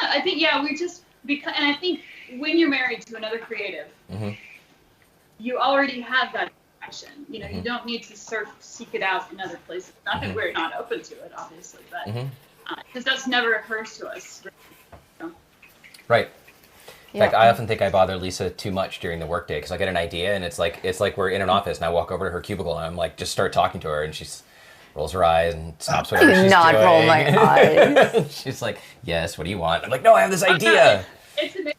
I think we just because, and I think when you're married to another creative, Mhm. you already have that connection. You Mhm. don't need to seek it out in other places. Not that Mhm. we're not open to it, obviously, but Mhm. because that's never occurs to us. Right. In Yeah. fact, I often think I bother Lisa too much during the workday because I get an idea and it's like we're in an office and I walk over to her cubicle and I'm like just start talking to her and she rolls her eyes and stops whatever Do she's not doing. roll my eyes. She's like, "Yes, what do you want?" I'm like, "No, I have this idea." It's amazing.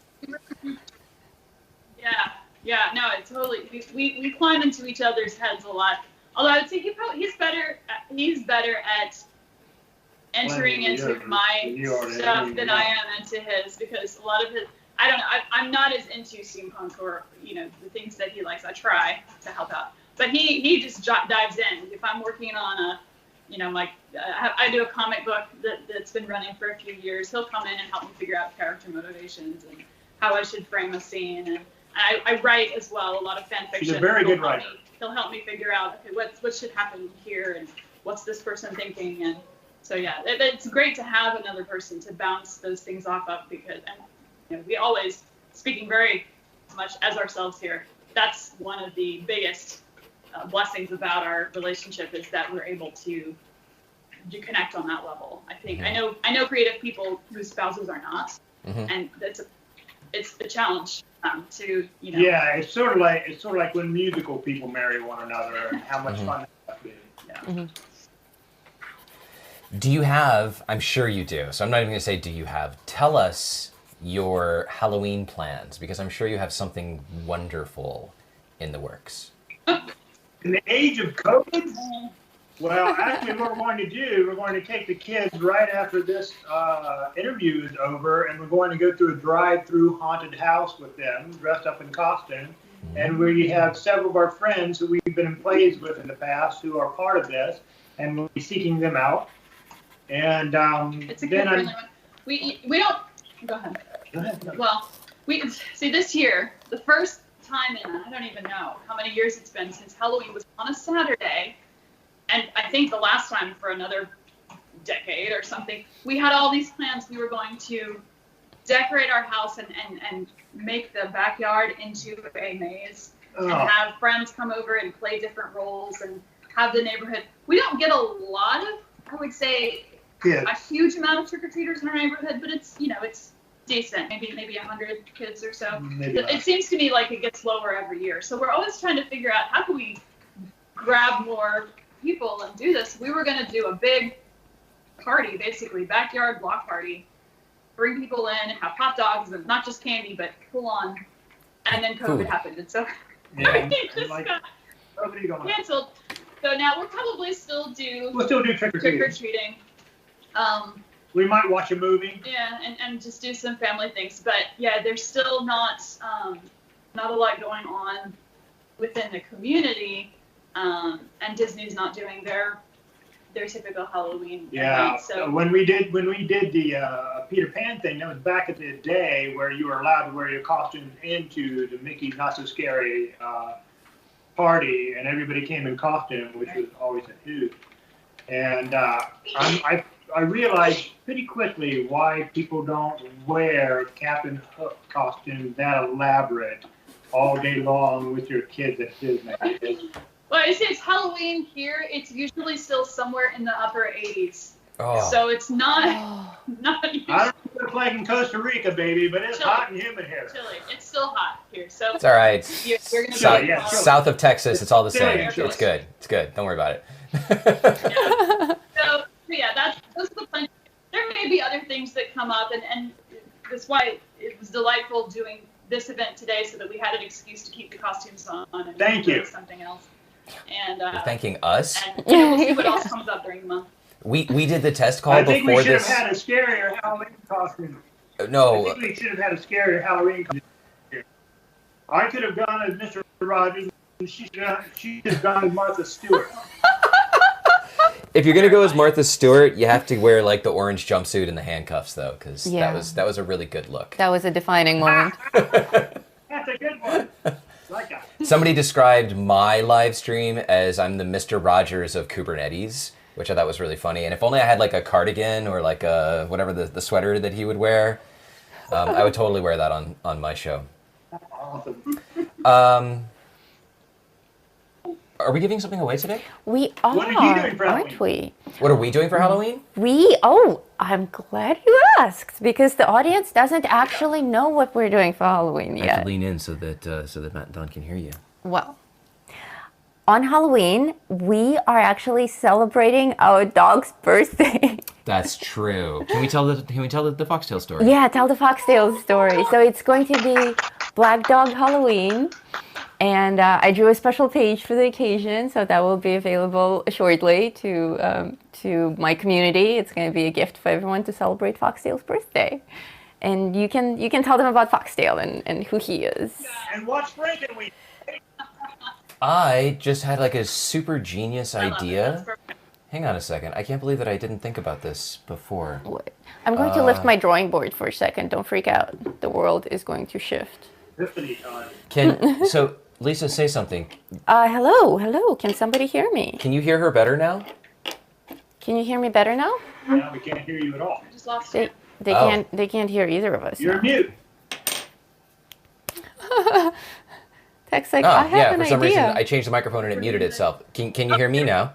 Yeah, no, it totally. We climb into each other's heads a lot. Although I would say he's better at entering Blending into together my than you are to stuff him, than yeah. I am into his, because a lot of his, I don't know, I'm not as into steampunk or the things that he likes. I try to help out, but he just dives in. If I'm working on a I do a comic book that's been running for a few years. He'll come in and help me figure out character motivations and how I should frame a scene. And I write as well, a lot of fan fiction. She's a very good writer. He'll help me figure out, okay, what should happen here and what's this person thinking. And so, yeah, it's great to have another person to bounce those things off of, because we always, speaking very much as ourselves here, that's one of the biggest blessings about our relationship, is that we're able to connect on that level. I think Mhm. I know creative people whose spouses are not, Mhm. and it's a challenge to Yeah, it's sort of like when musical people marry one another and how much fun that is. Yeah. Do you have? I'm sure you do. So I'm not even going to say do you have. Tell us your Halloween plans, because I'm sure you have something wonderful in the works. In the age of COVID, well, actually, what we're going to take the kids right after this interview is over, and we're going to go through a drive-through haunted house with them, dressed up in costume. And we have several of our friends who we've been in plays with in the past who are part of this, and we'll be seeking them out. And It's a good friendly one. We don't go ahead. Go ahead. No. Well, we see this year, the first time in I don't even know how many years it's been since Halloween was on a Saturday, and I think the last time for another decade or something, we had all these plans. We were going to decorate our house and make the backyard into a maze, and have friends come over and play different roles and have the neighborhood. We don't get a lot of, I would say, Kids. a huge amount of trick-or-treaters in our neighborhood, but it's it's decent, maybe 100 kids or so. Maybe not. It seems to me like it gets lower every year. So we're always trying to figure out how can we grab more people and do this. We were going to do a big party, basically backyard block party, bring people in, have hot dogs and not just candy, but full on. And then COVID Food. happened, and so Yeah, everything just like- got Nobody going. canceled. So now we'll probably still do We'll still do trick or treat. trick-or-treating. We might watch a movie. Yeah, and just do some family things. But yeah, there's still not a lot going on within the community, and Disney's not doing their typical Halloween Yeah. event. So When we did the Peter Pan thing, that was back in the day where you were allowed to wear your costumes into the Mickey's Not So Scary party, and everybody came in costume, which was always a hoot. And I realized pretty quickly why people don't wear Captain Hook costumes that elaborate all day long with your kids at Disney. Well, I say it's Halloween here. It's usually still somewhere in the upper 80s. Oh. So it's not not I don't know what it's like in Costa Rica, baby, but it's Chilly. hot and humid here. chilly. It's still hot here. So It's all right. You're gonna South, be yeah, sure. south of Texas, it's all the Chilly, same. chilly. It's good. It's good. Don't worry about it. yeah. So yeah, those are the plans. There may be other things that come up, and that's why it was delightful doing this event today, so that we had an excuse to keep the costumes on and Thank you. something else. And You're thanking us. and we'll see what else comes up during the month. We did the test call I think we before should this. have had a scarier Halloween costume. I No, think we should have had a scarier Halloween costume. I could have gone as Mr. Rogers, and she should have gone as Martha Stewart. if you're gonna go as Martha Stewart, you have to wear like the orange jumpsuit and the handcuffs, though, because Yeah. that was a really good look. That was a defining moment. That's a good one. Like that. Somebody described my live stream as I'm the Mr. Rogers of Kubernetes, which I thought was really funny. And if only I had like a cardigan or like a whatever the sweater that he would wear, I would totally wear that on my show. Awesome. Are we giving something away today? We are, What are you doing for aren't we? What are we doing for Halloween? I'm glad you asked, because the audience doesn't actually know what we're doing for Halloween I have yet. to lean in so that Matt and Dawn can hear you. Well, on Halloween, we are actually celebrating our dog's birthday. That's true. Can we tell the foxtail story? Yeah, tell the foxtail story. So it's going to be Black Dog Halloween, and I drew a special page for the occasion, so that will be available shortly to my community. It's going to be a gift for everyone to celebrate Foxtail's birthday, and you can tell them about Foxtail and who he is. And what's Franken we? I just had like a super genius I love it. That's idea. perfect. Hang on a second. I can't believe that I didn't think about this before. I'm going to lift my drawing board for a second. Don't freak out. The world is going to shift. Tiffany time. So Lisa, say something. Hello. Can somebody hear me? Can you hear her better now? Can you hear me better now? Now we can't hear you at all. I just lost you. They Oh. can't hear either of us. You're now. mute. Tech's like, Oh, I have yeah, an for some idea. reason I changed the microphone and it muted itself. Can you hear me now?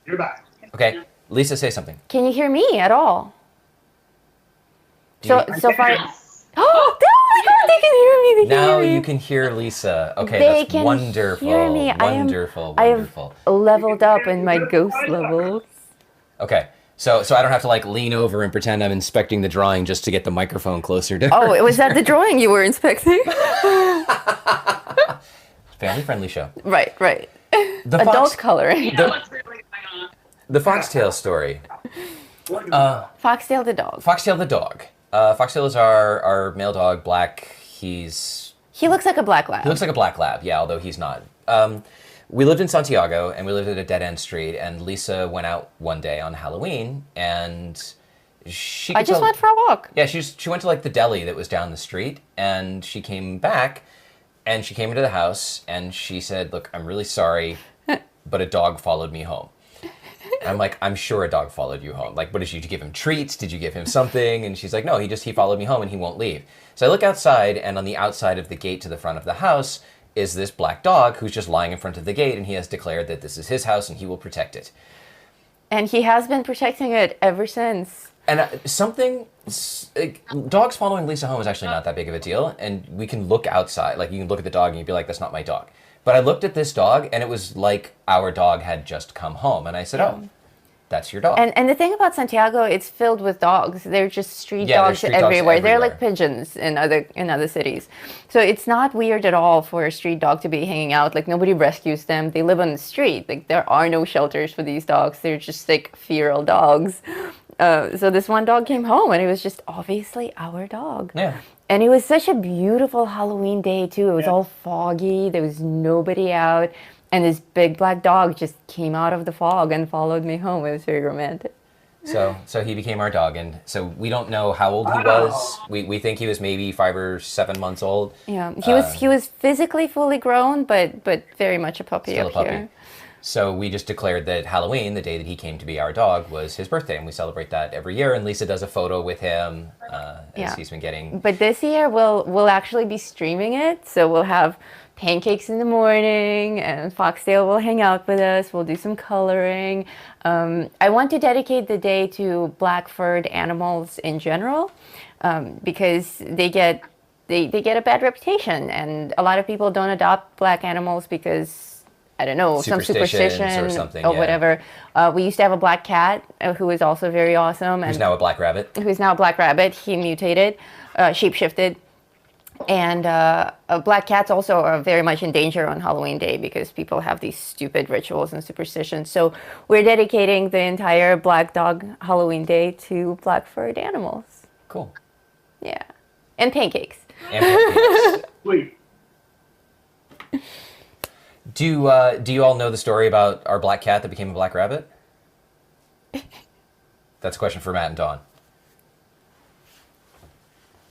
You're back. Okay. Lisa, say something. Can you hear me at all? Do So you- so far. Yes. Oh my God! They can hear me. They can Now hear me. you can hear Lisa. Okay, They that's can wonderful. hear me. Wonderful, I have wonderful. leveled up in my ghost levels. Okay. So I don't have to like lean over and pretend I'm inspecting the drawing just to get the microphone closer to her. Oh, was that the drawing you were inspecting? Family friendly show. Right. The Adult fox, coloring. You know what's really going on. the foxtail story. Foxtail the dog. Foxtail the dog. Foxtail is our male dog, black. He He looks like a black lab. looks like a black lab, yeah, although he's not. We lived in Santiago, and we lived at a dead-end street, and Lisa went out one day on Halloween, and she... I could just tell- went for a walk. Yeah, she went to like the deli that was down the street, and she came back, and she came into the house, and she said, "Look, I'm really sorry, but a dog followed me home." And I'm like, "I'm sure a dog followed you home. Like, what did you give him treats? Did you give him something?" And she's like, "No, he followed me home, and he won't leave." So I look outside, and on the outside of the gate to the front of the house is this black dog who's just lying in front of the gate, and he has declared that this is his house, and he will protect it. And he has been protecting it ever since. And dogs following Lisa home is actually not that big of a deal, and we can look outside. Like, you can look at the dog and you'd be like, "That's not my dog." But I looked at this dog, and it was like our dog had just come home, and I said, "Oh, that's your dog." And the thing about Santiago, it's filled with dogs. They're just street Yeah, dogs there's street dogs everywhere. They're like everywhere. pigeons in other cities. So it's not weird at all for a street dog to be hanging out. Like, nobody rescues them. They live on the street. Like, there are no shelters for these dogs. They're just like feral dogs. So this one dog came home, and it was just obviously our dog. Yeah. And it was such a beautiful Halloween day too. It was all foggy. There was nobody out. And this big black dog just came out of the fog and followed me home. It was very romantic. So he became our dog, and so we don't know how old he was. We think he was maybe 5 or 7 months old. Yeah, he was physically fully grown, but very much a puppy Still up a puppy. here. So we just declared that Halloween, the day that he came to be our dog, was his birthday, and we celebrate that every year. And Lisa does a photo with him as he's been getting. But this year we'll actually be streaming it, so we'll have pancakes in the morning, and Foxdale will hang out with us. We'll do some coloring. I want to dedicate the day to black furred animals in general, because they get a bad reputation, and a lot of people don't adopt black animals because, I don't know, some superstition or something, or whatever. We used to have a black cat who was also very awesome. Who's now a black rabbit. Who's now a black rabbit. He mutated, shapeshifted. And black cats also are very much in danger on Halloween Day because people have these stupid rituals and superstitions. So we're dedicating the entire Black Dog Halloween Day to black furred animals. Cool. Yeah. And pancakes. And pancakes. Sweet. Do you all know the story about our black cat that became a black rabbit? That's a question for Matt and Dawn.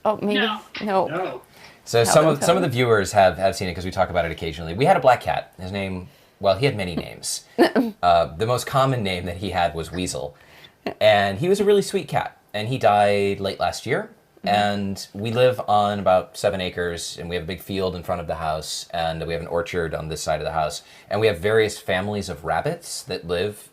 Oh, maybe no. No. So some of the viewers have seen it because we talk about it occasionally. We had a black cat. His name, well, he had many names. The most common name that he had was Weasel, and he was a really sweet cat. And he died late last year. And we live on about 7 acres, and we have a big field in front of the house, and we have an orchard on this side of the house, and we have various families of rabbits that live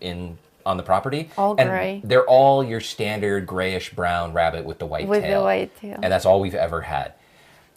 on the property. All gray. And they're all your standard grayish brown rabbit with the white tail. With the white tail. And that's all we've ever had.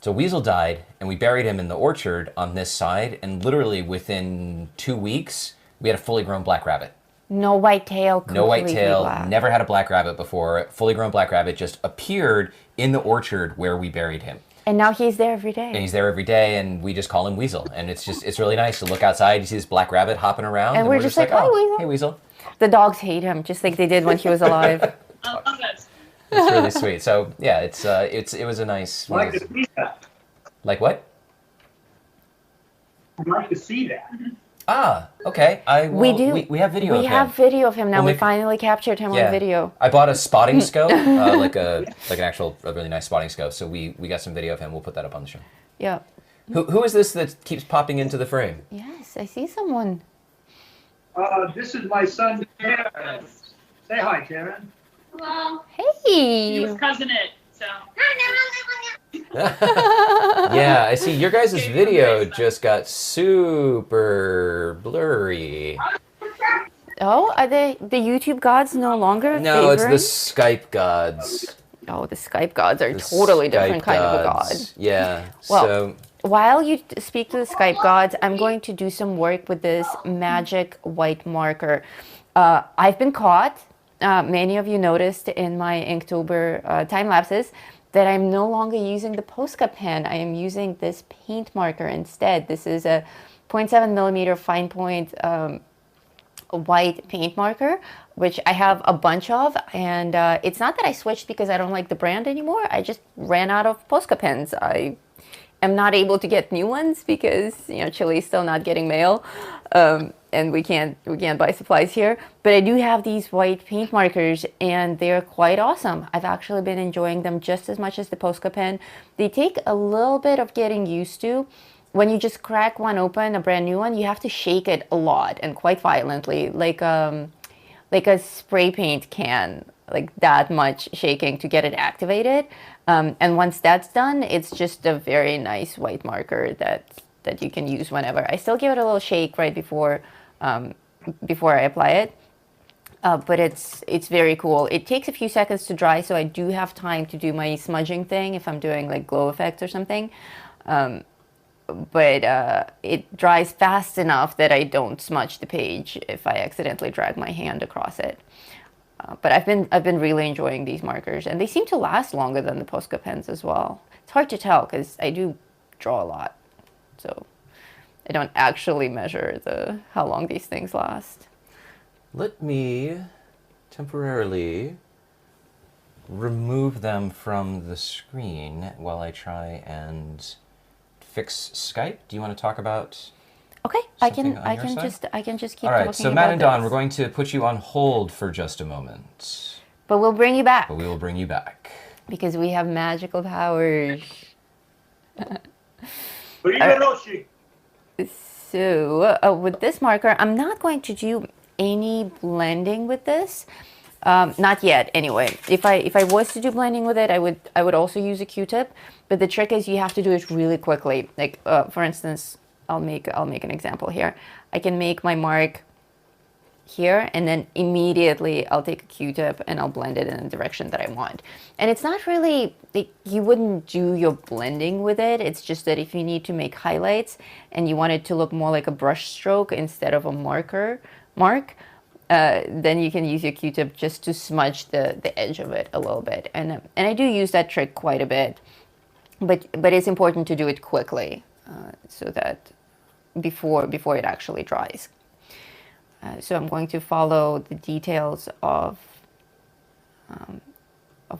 So Weasel died, and we buried him in the orchard on this side, and literally within 2 weeks, we had a fully grown black rabbit. No white tail. No white tail. Black. Never had a black rabbit before. Fully grown black rabbit just appeared in the orchard where we buried him. And now he's there every day. And he's there every day, and we just call him Weasel. And it's really nice to look outside, you see this black rabbit hopping around, and we're just like, oh, Weasel. Hey, Weasel. The dogs hate him, just like they did when he was alive. I love it. It's really sweet. So yeah, it was a nice. I'd like to see that. Like what? I'd like to see that. Ah, okay. We do. We have video of him. We have video of him now. We'll we finally captured him on video. I bought a spotting scope, like an actual a really nice spotting scope. So we got some video of him. We'll put that up on the show. Yeah. Who is this that keeps popping into the frame? Yes, I see someone. This is my son, Karen. Say hi, Karen. Well, Hey. he was cousin it, so. Yeah, I see. Your guys' video just got super blurry. Oh, are the YouTube gods no longer No, it's favoring? the Skype gods. Oh, the Skype gods are The totally different Skype kind of a god. gods. Yeah. Well, so while you speak to the Skype gods, I'm going to do some work with this magic white marker. I've been caught. Many of you noticed in my Inktober time lapses that I'm no longer using the Posca pen. I am using this paint marker instead. This is a 0.7 millimeter fine point white paint marker, which I have a bunch of. And it's not that I switched because I don't like the brand anymore. I just ran out of Posca pens. I am not able to get new ones because, Chile's still not getting mail. And we can't buy supplies here. But I do have these white paint markers, and they're quite awesome. I've actually been enjoying them just as much as the Posca pen. They take a little bit of getting used to. When you just crack one open, a brand new one, you have to shake it a lot and quite violently, like a spray paint can, like that much shaking to get it activated. And once that's done, it's just a very nice white marker that you can use whenever. I still give it a little shake right before I apply it, but it's very cool. It takes a few seconds to dry, so I do have time to do my smudging thing if I'm doing like glow effects or something. But it dries fast enough that I don't smudge the page if I accidentally drag my hand across it. But I've been really enjoying these markers, and they seem to last longer than the Posca pens as well. It's hard to tell because I do draw a lot, so I don't actually measure how long these things last. let me temporarily remove them from the screen while I try and fix Skype. Do you want to talk about? Okay, I something can on your side? just keep All right, talking so about Matt and Dawn, this. we're going to put you on hold for just a moment, But we'll bring you back but we will bring you back. because we have magical powers. Arrivederci. So with this marker, I'm not going to do any blending with this. Not yet, anyway. If I was to do blending with it, I would also use a Q-tip. But the trick is you have to do it really quickly. Like for instance, I'll make an example here. I can make my mark here, and then immediately I'll take a Q-tip and I'll blend it in the direction that I want. And it's not really, you wouldn't do your blending with it. It's just that if you need to make highlights and you want it to look more like a brush stroke instead of a mark, then you can use your Q-tip just to smudge the edge of it a little bit. And I do use that trick quite a bit, but it's important to do it quickly so that before it actually dries. So I'm going to follow the details of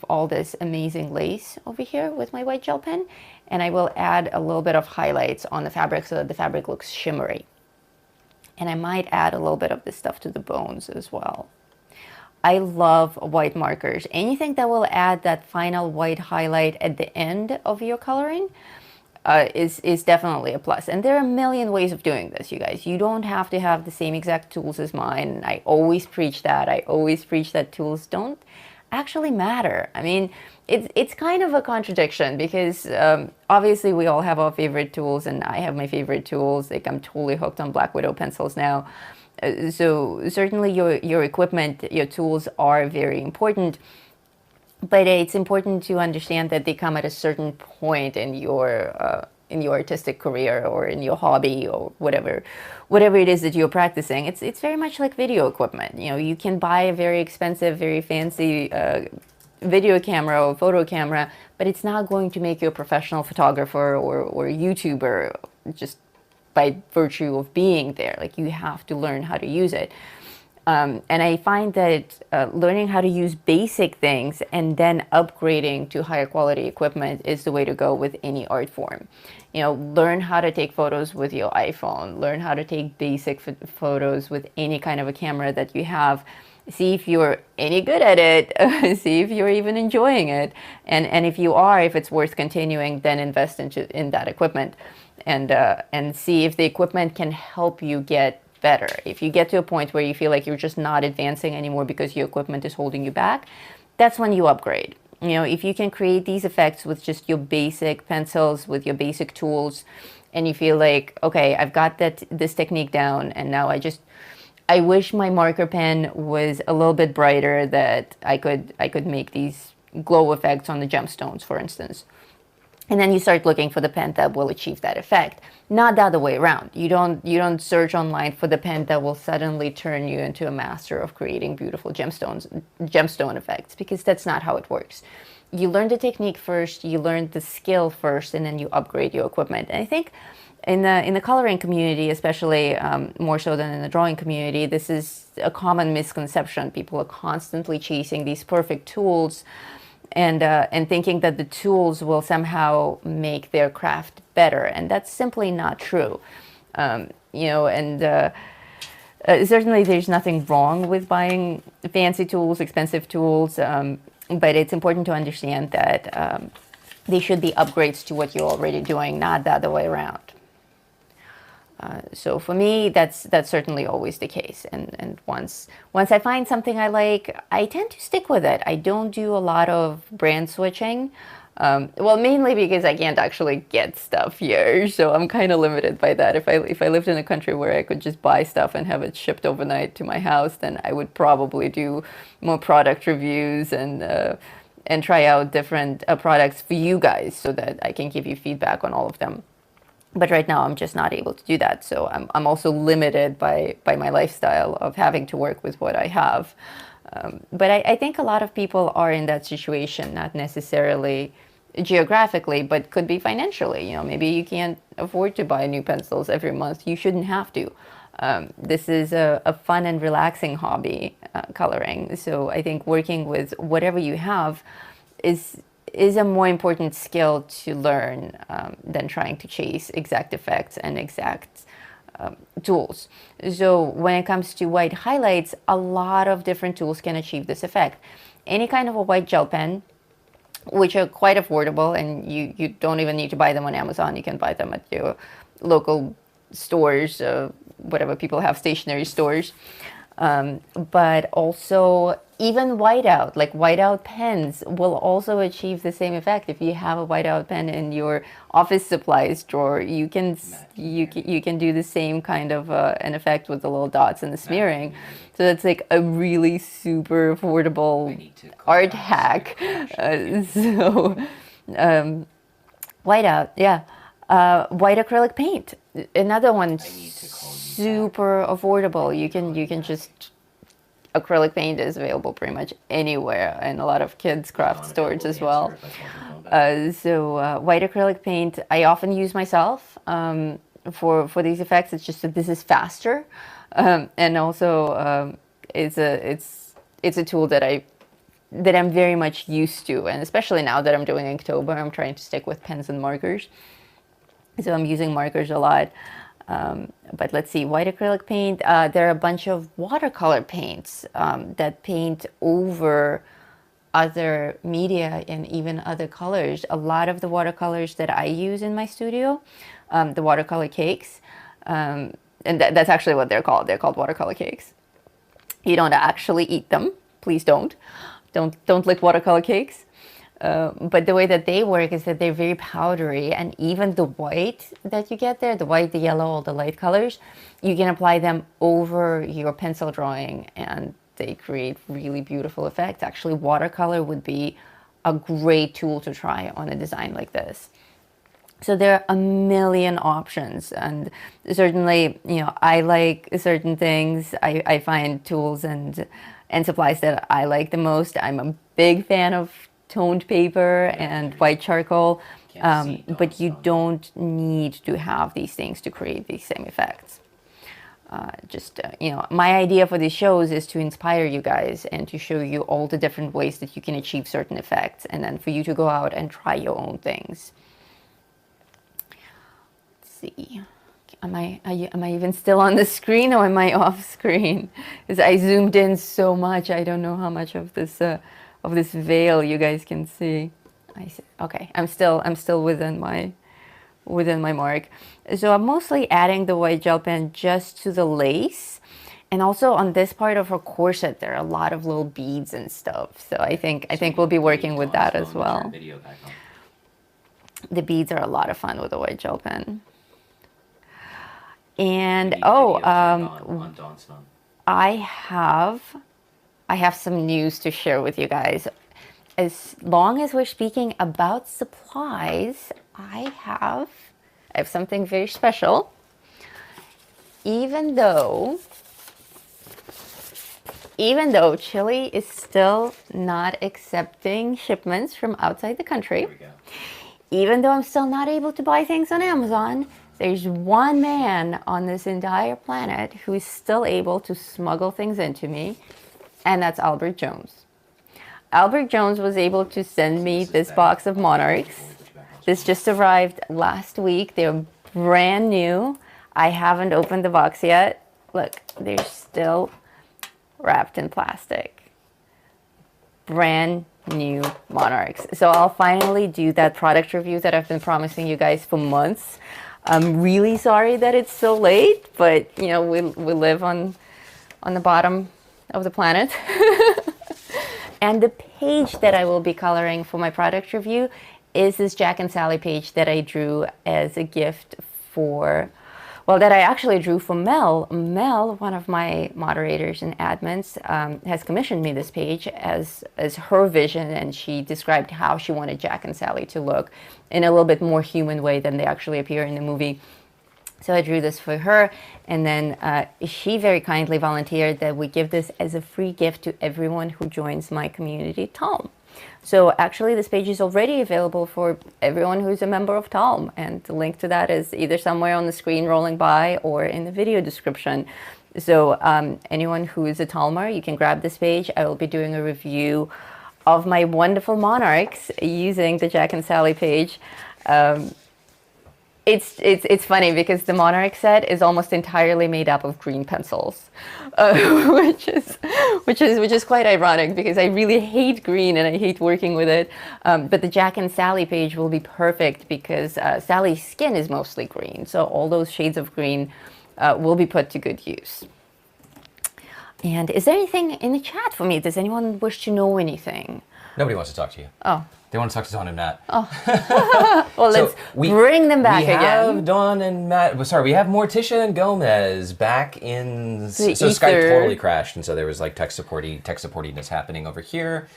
all this amazing lace over here with my white gel pen, and I will add a little bit of highlights on the fabric so that the fabric looks shimmery. And I might add a little bit of this stuff to the bones as well. I love white markers. Anything that will add that final white highlight at the end of your coloring is definitely a plus. And there are a million ways of doing this, you guys. You don't have to have the same exact tools as mine. I always preach that. I always preach that tools don't actually matter. I mean, it's kind of a contradiction because obviously we all have our favorite tools, and I have my favorite tools. Like, I'm totally hooked on Black Widow pencils now. So certainly your equipment, your tools are very important. But it's important to understand that they come at a certain point in your artistic career or in your hobby or whatever it is that you're practicing. It's very much like video equipment. You know, you can buy a very expensive, very fancy video camera or photo camera, but it's not going to make you a professional photographer or YouTuber just by virtue of being there. Like, you have to learn how to use it. And I find that learning how to use basic things and then upgrading to higher quality equipment is the way to go with any art form. You know, learn how to take photos with your iPhone. Learn how to take basic photos with any kind of a camera that you have. See if you're any good at it. See if you're even enjoying it. And if you are, if it's worth continuing, then invest in that equipment. And see if the equipment can help you get better. If you get to a point where you feel like you're just not advancing anymore because your equipment is holding you back, that's when you upgrade. You know, if you can create these effects with just your basic pencils, with your basic tools, and you feel like, okay, I've got this technique down, and now I wish my marker pen was a little bit brighter, that I could make these glow effects on the gemstones, for instance. And then you start looking for the pen that will achieve that effect. Not the other way around. You don't search online for the pen that will suddenly turn you into a master of creating beautiful gemstone effects, because that's not how it works. You learn the technique first, you learn the skill first, and then you upgrade your equipment. And I think in the coloring community, especially more so than in the drawing community, this is a common misconception. People are constantly chasing these perfect tools, and thinking that the tools will somehow make their craft better, and that's simply not true. You know, and certainly there's nothing wrong with buying fancy tools, expensive tools, but it's important to understand that they should be upgrades to what you're already doing, not the other way around. So for me, that's certainly always the case. And once I find something I like, I tend to stick with it. I don't do a lot of brand switching. Well, mainly because I can't actually get stuff here, so I'm kind of limited by that. If I lived in a country where I could just buy stuff and have it shipped overnight to my house, then I would probably do more product reviews and try out different products for you guys so that I can give you feedback on all of them. But right now, I'm just not able to do that. So I'm also limited by my lifestyle of having to work with what I have. But I think a lot of people are in that situation, not necessarily geographically, but could be financially. You know, maybe you can't afford to buy new pencils every month. You shouldn't have to. This is a fun and relaxing hobby, coloring. So I think working with whatever you have is a more important skill to learn than trying to chase exact effects and exact tools. So when it comes to white highlights, a lot of different tools can achieve this effect. Any kind of a white gel pen, which are quite affordable, and you don't even need to buy them on Amazon. You can buy them at your local stores, whatever people have, stationery stores. But also even whiteout, like whiteout pens will also achieve the same effect. If you have a whiteout pen in your office supplies drawer, you can do the same kind of an effect with the little dots and the smearing. So that's like a really super affordable art hack. Whiteout, yeah. White acrylic paint, another one super affordable. You can just, acrylic paint is available pretty much anywhere in a lot of kids craft stores as well. White acrylic paint I often use myself for these effects. It's just that this is faster, and also it's a tool that I'm very much used to, and especially now that I'm doing Inktober, I'm trying to stick with pens and markers. So I'm using markers a lot. But let's see, white acrylic paint. There are a bunch of watercolor paints that paint over other media and even other colors. A lot of the watercolors that I use in my studio, the watercolor cakes, and that's actually what they're called. They're called watercolor cakes. You don't actually eat them. Please don't. Don't lick watercolor cakes. But the way that they work is that they're very powdery, and even the white that you get there, the white, the yellow, all the light colors, you can apply them over your pencil drawing and they create really beautiful effects. Actually, watercolor would be a great tool to try on a design like this. So there are a million options, and certainly, I like certain things. I find tools and supplies that I like the most. I'm a big fan of toned paper and white charcoal, but you don't need to have these things to create these same effects. My idea for these shows is to inspire you guys and to show you all the different ways that you can achieve certain effects, and then for you to go out and try your own things. Let's see. Am I even still on the screen, or am I off screen? Because I zoomed in so much, I don't know how much of this veil you guys can see. I see. Okay, I'm still within my mark. So I'm mostly adding the white gel pen just to the lace, and also on this part of her corset there are a lot of little beads and stuff. So I think we'll be working with that as well. The beads are a lot of fun with the white gel pen. And I have some news to share with you guys. As long as we're speaking about supplies, I have something very special. Even though Chile is still not accepting shipments from outside the country, even though I'm still not able to buy things on Amazon, there's one man on this entire planet who is still able to smuggle things into me, and that's Albert Jones. Albert Jones was able to send me this box of Monarchs. This just arrived last week. They're brand new. I haven't opened the box yet. Look, they're still wrapped in plastic. Brand new Monarchs. So I'll finally do that product review that I've been promising you guys for months. I'm really sorry that it's so late, but we live on the bottom of the planet. And the page that I will be coloring for my product review is this Jack and Sally page that I drew as a gift that I actually drew for Mel. Mel, one of my moderators and admins, has commissioned me this page as her vision, and she described how she wanted Jack and Sally to look in a little bit more human way than they actually appear in the movie. So I drew this for her, and then she very kindly volunteered that we give this as a free gift to everyone who joins my community, Talm. So actually this page is already available for everyone who's a member of Talm, and the link to that is either somewhere on the screen rolling by or in the video description. So anyone who is a Talmer, you can grab this page. I will be doing a review of my wonderful Monarchs using the Jack and Sally page. It's funny because the Monarch set is almost entirely made up of green pencils, which is which is quite ironic because I really hate green and I hate working with it. But the Jack and Sally page will be perfect because Sally's skin is mostly green, so all those shades of green will be put to good use. And is there anything in the chat for me? Does anyone wish to know anything? Nobody wants to talk to you. Oh. They want to talk to Dawn and Matt. Well, let's we bring them back we have again. Dawn and Matt. Sorry, we have Morticia and Gomez back in. So Skype totally crashed, and so there was like tech supportiness happening over here.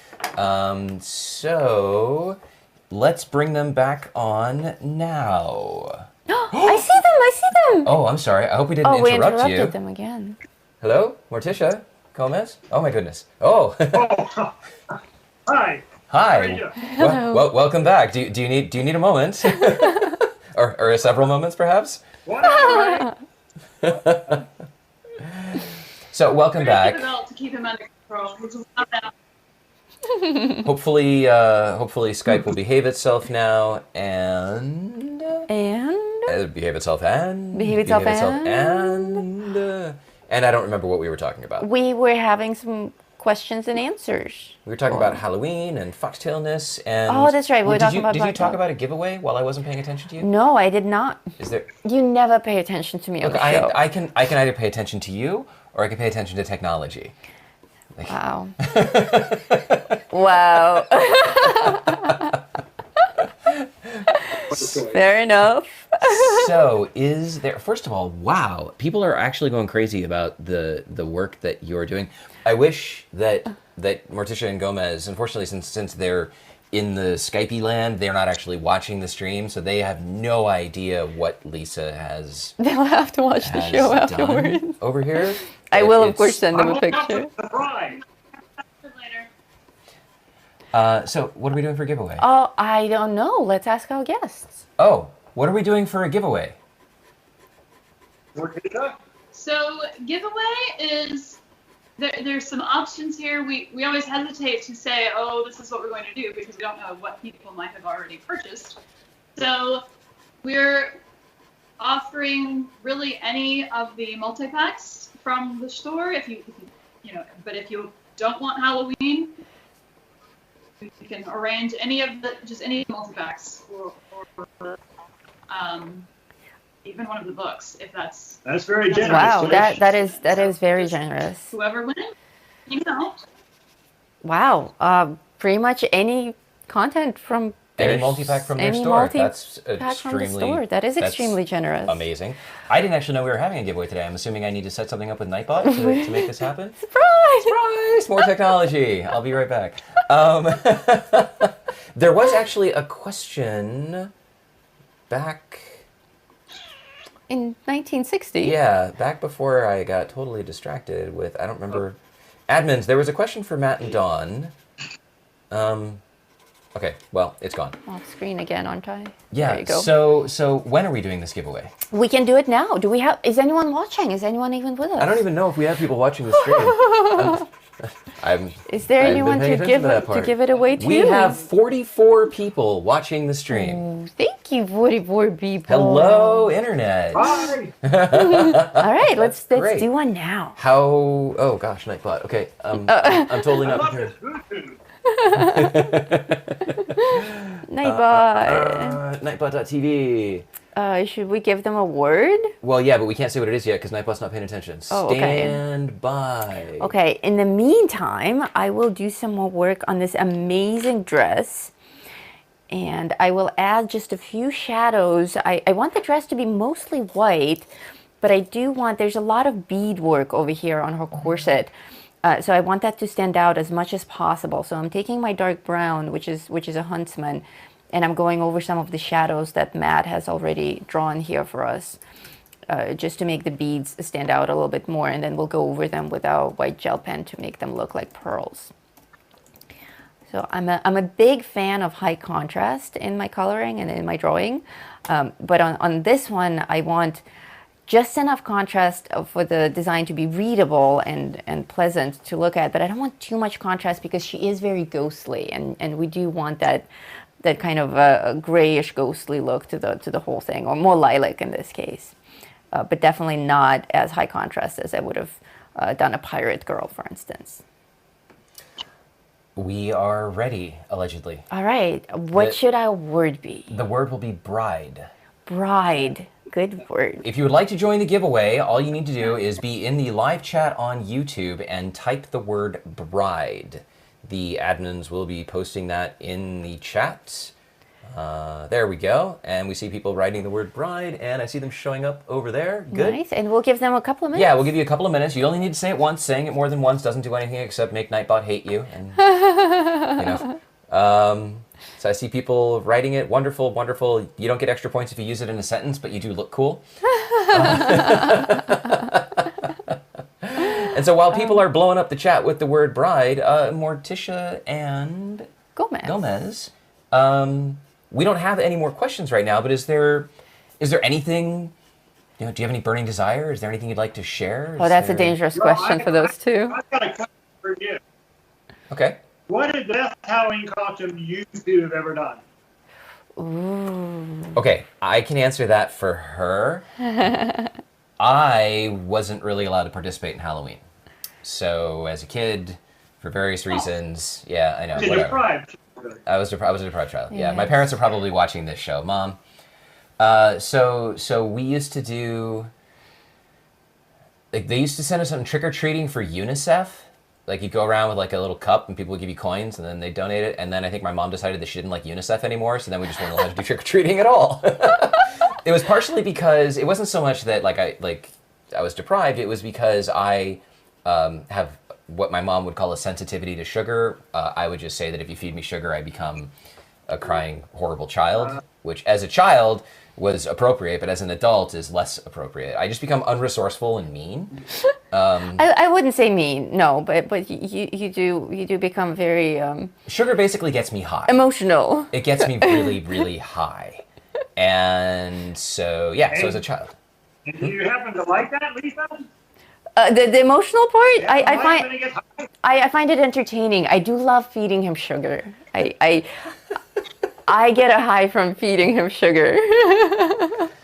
So let's bring them back on now. I see them. I see them. Oh, I'm sorry. I hope we didn't we interrupt you. interrupted them again. Hello, Morticia, Gomez. Oh my goodness. Oh. Oh, hi. Hi. How are you? Well, welcome back. Do you need a moment, or several moments perhaps? Whatever. So welcome We're back. gonna to keep him under control. He's wild out. Hopefully Skype will behave itself now and behave itself and and I don't remember what we were talking about. We were having some questions and answers. We were talking about Halloween and foxtailness and. Oh, that's right. We were talking about. Did you talk about a giveaway while I wasn't paying attention to you? No, I did not. Is there? You never pay attention to me on Look, the show. I can either pay attention to you or I can pay attention to technology. Wow. Wow. Fair enough. So, is there? First of all, wow, people are actually going crazy about the work that you're doing. I wish that Morticia and Gomez, unfortunately, since they're in the Skypey land, they're not actually watching the stream, so they have no idea what Lisa has. They'll have to watch the show afterwards. Over here. I will, of course, send them a picture. Surprise. Later. So, what are we doing for a giveaway? Oh, I don't know. Let's ask our guests. Oh, what are we doing for a giveaway? Morticia? So giveaway is there's some options here. We always hesitate to say, oh, this is what we're going to do because we don't know what people might have already purchased. So we're offering really any of the multi-packs from the store if you but if you don't want Halloween, you can arrange any of the any multi-packs or even one of the books if that's very generous. Wow, that is very generous. whoever wins, Wow, pretty much any content from Any multi-pack from their any store. multi-pack That's from the extremely. store. That is that's extremely generous. Amazing. I didn't actually know we were having a giveaway today. I'm assuming I need to set something up with Nightbot to make this happen. Surprise! Surprise! More technology. I'll be right back. There was actually a question back. In 1960. Yeah, back before I got totally distracted with, I don't remember. Admins, there was a question for Matt and Dawn. Okay, well, it's gone. Off screen again, aren't I? Yeah, There you go. so when are we doing this giveaway? We can do it now. Do we have? Is anyone watching? Is anyone even with us? I don't even know if we have people watching the stream. Is there anyone to give it away to? We have 44 people watching the stream. Oh, thank you, 44 people. Hello, internet. Hi. All right, let's great. do one now. How? Oh gosh, Nightbot. Okay, I'm totally I not love prepared. this Bluetooth. Nightbot. Nightbot.tv. Should we give them a word? Well, yeah, but we can't say what it is yet because Nightbot's not paying attention. Oh, okay. Stand by. Okay, in the meantime, I will do some more work on this amazing dress. And I will add just a few shadows. I want the dress to be mostly white, but I do want, there's a lot of bead work over here on her corset. So I want that to stand out as much as possible. So I'm taking my dark brown, which is a huntsman, and I'm going over some of the shadows that Matt has already drawn here for us, just to make the beads stand out a little bit more. And then we'll go over them with our white gel pen to make them look like pearls. So I'm a big fan of high contrast in my coloring and in my drawing. But on this one, I want just enough contrast for the design to be readable and pleasant to look at. But I don't want too much contrast because she is very ghostly. And we do want that kind of a grayish ghostly look to the whole thing, or more lilac in this case. But definitely not as high contrast as I would have than a pirate girl, for instance. We are ready, allegedly. All right. What should our word be? The word will be bride. Bride. Good word. If you would like to join the giveaway, all you need to do is be in the live chat on YouTube and type the word bride. The admins will be posting that in the chat. There we go. And we see people writing the word bride, and I see them showing up over there. Good. Nice. And we'll give them a couple of minutes. Yeah, we'll give you a couple of minutes. You only need to say it once. Saying it more than once doesn't do anything except make Nightbot hate you. And, you know. So I see people writing it. Wonderful, wonderful. You don't get extra points if you use it in a sentence, but you do look cool. And so while people are blowing up the chat with the word bride, Morticia and Gomez, we don't have any more questions right now, but is there anything, do you have any burning desire? Is there anything you'd like to share? That's a dangerous question for those two. I've got a question for you. Okay. What is the best Halloween costume you two have ever done? Ooh. Okay, I can answer that for her. I wasn't really allowed to participate in Halloween. So as a kid, for various reasons, yeah, I know. You're Whatever. deprived. I was a deprived child. Yeah, Yes. my parents are probably watching this show. Mom. So we used to do, like, they used to send us on trick-or-treating for UNICEF. Like, you'd go around with, like, a little cup, and people would give you coins, and then they'd donate it. And then I think my mom decided that she didn't like UNICEF anymore, so then we just weren't allowed to do trick-or-treating at all. It was partially because it wasn't so much that, I was deprived. It was because I have what my mom would call a sensitivity to sugar. I would just say that if you feed me sugar, I become a crying, horrible child, which as a child was appropriate, but as an adult is less appropriate. I just become unresourceful and mean. I wouldn't say mean, no, but you do become very Sugar basically gets me high. emotional. It gets me really, really high. And so, yeah, so as a child. And do you happen to like that, Lisa? The emotional part, Yeah, I like find when it gets high? I find it entertaining. I do love feeding him sugar. I get a high from feeding him sugar.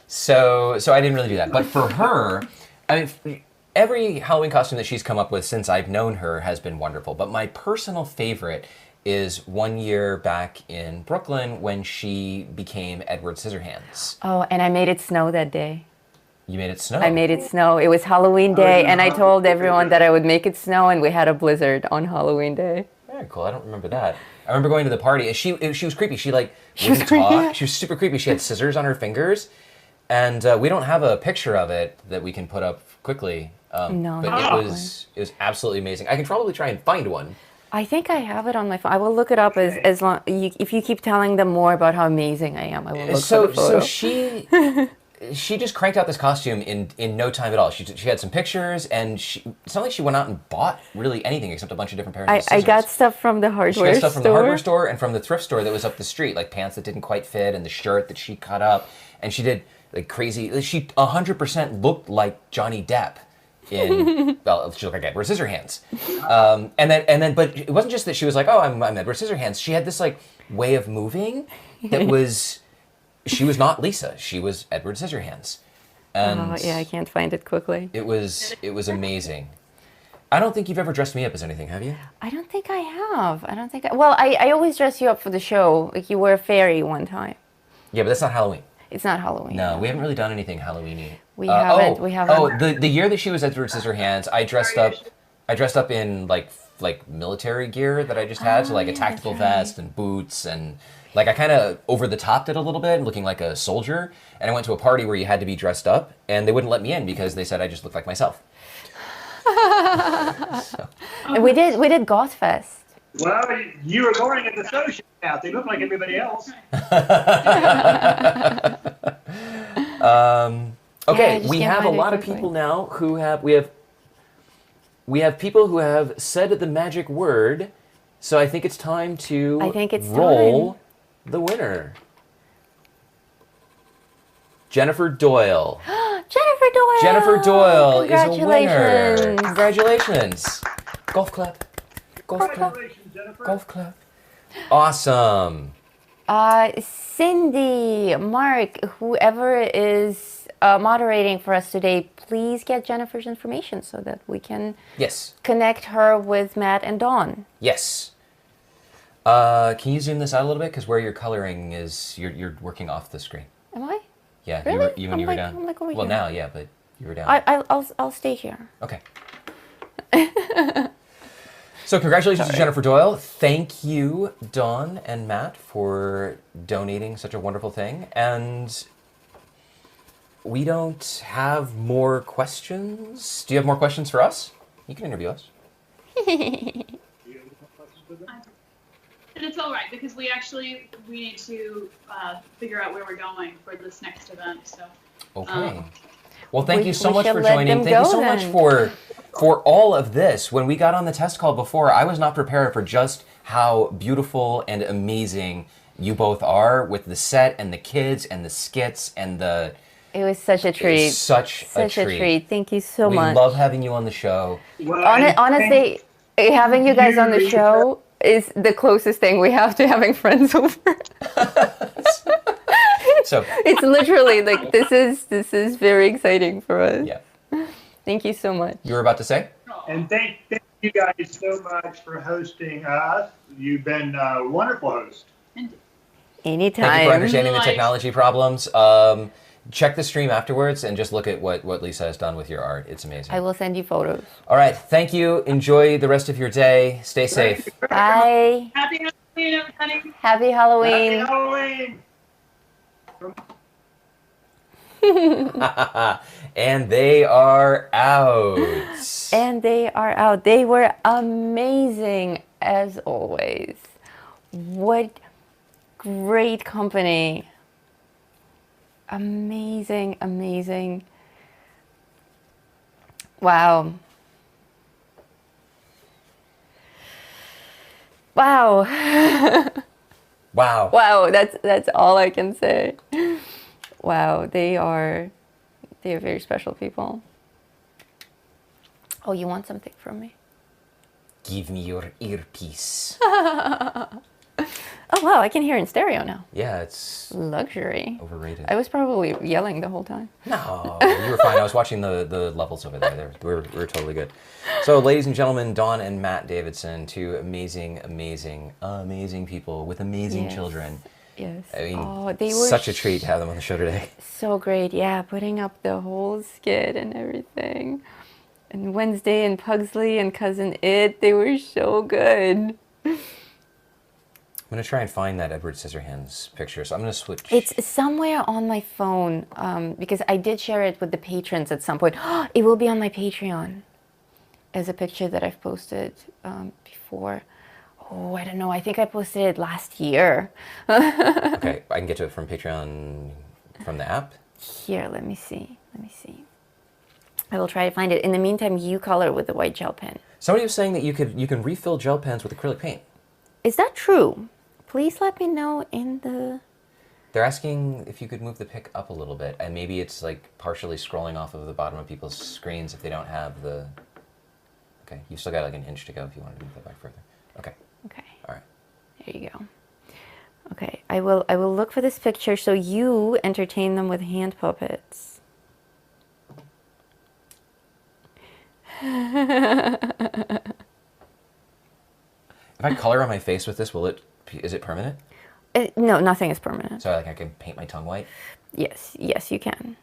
So I didn't really do that. But for her, I mean, every Halloween costume that she's come up with since I've known her has been wonderful. But my personal favorite is one year back in Brooklyn when she became Edward Scissorhands. Oh, and I made it snow that day. You made it snow. I made it snow. It was Halloween day, and I told everyone that I would make it snow, and we had a blizzard on Halloween day. Very cool. I don't remember that. I remember going to the party. And she was creepy. She wouldn't talk. She was super creepy. She had scissors on her fingers, and we don't have a picture of it that we can put up quickly. No, but it was absolutely amazing. I can probably try and find one. I think I have it on my phone. I will look it up as long. If you keep telling them more about how amazing I am, I will look for the photo. So she just cranked out this costume in no time at all. She had some pictures, and it's not like she went out and bought really anything except a bunch of different pairs of scissors. I got stuff from the hardware store. She got stuff from the hardware store and from the thrift store that was up the street, like pants that didn't quite fit and the shirt that she cut up. And she did like crazy. She 100% looked like Johnny Depp in well, she looked like Edward Scissorhands. And then, but it wasn't just that she was like, oh, I'm Edward Scissorhands. She had this like way of moving that was. She was not Lisa. She was Edward Scissorhands. And yeah, I can't find it quickly. It was amazing. I don't think you've ever dressed me up as anything, have you? I don't think I have. Well, I always dress you up for the show. Like you were a fairy one time. Yeah, but that's not Halloween. It's not Halloween. No, we haven't really done anything Halloween-y. We haven't. Oh, the year that she was Edward Scissorhands, I dressed up in like military gear that I just had, so like a tactical vest and boots and like I kind of over the topped it a little bit, looking like a soldier. And I went to a party where you had to be dressed up, and they wouldn't let me in because they said I just looked like myself. And we did Goth Fest. Well, you were going at the social path. They look like everybody else. Okay, Yeah, we have a lot of people now who have we have people who have said the magic word. So I think it's time to roll the winner. Jennifer Doyle. Jennifer Doyle! Jennifer Doyle is a winner. Congratulations. Congratulations. Golf clap. Golf clap. Congratulations, Jennifer. Golf clap. Awesome. Cindy, Mark, whoever is moderating for us today, please get Jennifer's information so that we can connect her with Matt and Dawn. Yes. Can you zoom this out a little bit? Because where you're coloring is, you're working off the screen. Am I? Yeah, really? you when you were down. I'm like over well, here. now, yeah, but you were down. I'll stay here. Okay. So congratulations to Jennifer Doyle. Thank you, Dawn and Matt, for donating such a wonderful thing. And we don't have more questions. Do you have more questions for us? You can interview us. And it's all right because we need to figure out where we're going for this next event. So. Okay. Well, thank you so much for let joining. them Thank you go so much then. for all of this. When we got on the test call before, I was not prepared for just how beautiful and amazing you both are with the set and the kids and the skits and the... It was such a treat. Such a treat. Thank you so much. We love having you on the show. Well, Honestly, having you guys on the show is the closest thing we have to having friends over. So it's literally like this is very exciting for us. Yeah. Thank you so much. You were about to say? And thank you guys so much for hosting us. You've been a wonderful host. Anytime. Thank you for understanding the technology problems. Check the stream afterwards and just look at what Lisa has done with your art. It's amazing. I will send you photos. All right. Thank you. Enjoy the rest of your day. Stay safe. Bye. Happy Halloween, everybody. Happy Halloween. Happy Halloween. And they are out. And they are out. They were amazing as always. What great company. Amazing, amazing. Wow. Wow. Wow. Wow, that's all I can say. Wow, they are very special people. Oh, you want something from me? Give me your earpiece. Oh wow, I can hear in stereo now. Yeah, it's Luxury. overrated. I was probably yelling the whole time. No, you were fine. I was watching the levels over there. We were totally good. So, ladies and gentlemen, Dawn and Matt Davidson, two amazing people with amazing Yes. children. Yes. I mean, oh, they were such a treat to have them on the show today. so great. Yeah, putting up the whole skit and everything. And Wednesday and Pugsley and Cousin It, they were so good. I'm going to try and find that Edward Scissorhands picture, so I'm going to switch. It's somewhere on my phone because I did share it with the patrons at some point. It will be on my Patreon as a picture that I've posted before. Oh, I don't know. I think I posted it last year. Okay, I can get to it from Patreon from the app. Here, let me see. I will try to find it. In the meantime, you color with the white gel pen. Somebody was saying that you can refill gel pens with acrylic paint. Is that true? Please let me know in the... They're asking if you could move the pic up a little bit, and maybe it's like partially scrolling off of the bottom of people's screens if they don't have the... Okay, you've still got like an inch to go if you wanted to move that back further. Okay. Okay. All right. There you go. Okay, I will look for this picture so you entertain them with hand puppets. If I color on my face with this, is it permanent? No, nothing is permanent. So like I can paint my tongue white? Yes, you can.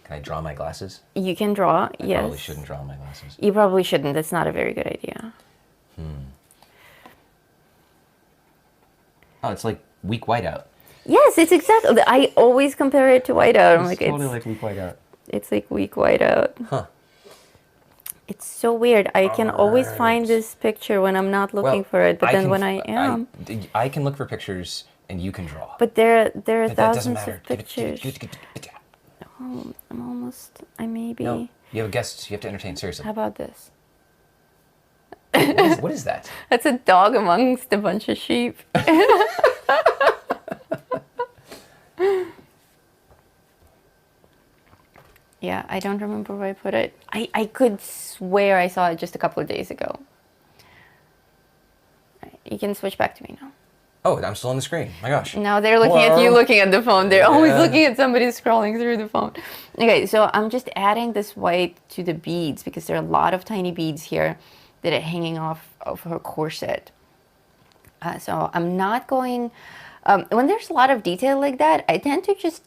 Can I draw my glasses? You can draw, I yes. probably shouldn't draw my glasses. You probably shouldn't. That's not a very good idea. Oh, it's like weak whiteout. Yes, it's exactly. I always compare it to whiteout. I'm like, totally like weak whiteout. it's like weak whiteout. Huh. It's so weird. I can always Alright. find this picture when I'm not looking for it, but then when I am. I can look for pictures and you can draw. But there are But that doesn't thousands matter. of pictures. Oh, I'm almost. I maybe. No, you have a guest. You have to entertain. Seriously. How about this? What is that? That's a dog amongst a bunch of sheep. Yeah, I don't remember where I put it. I could swear I saw it just a couple of days ago. Right, you can switch back to me now. Oh, I'm still on the screen. My gosh. Now they're looking at you Hello? looking at the phone. They're always Yeah. looking at somebody scrolling through the phone. Okay, so I'm just adding this white to the beads because there are a lot of tiny beads here that are hanging off of her corset. So I'm not going, when there's a lot of detail like that, I tend to just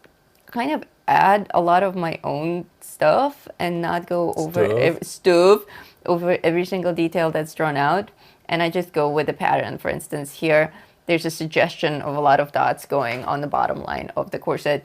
kind of add a lot of my own stuff and not go over stuff over every single detail that's drawn out. And I just go with the pattern. For instance, here, there's a suggestion of a lot of dots going on the bottom line of the corset.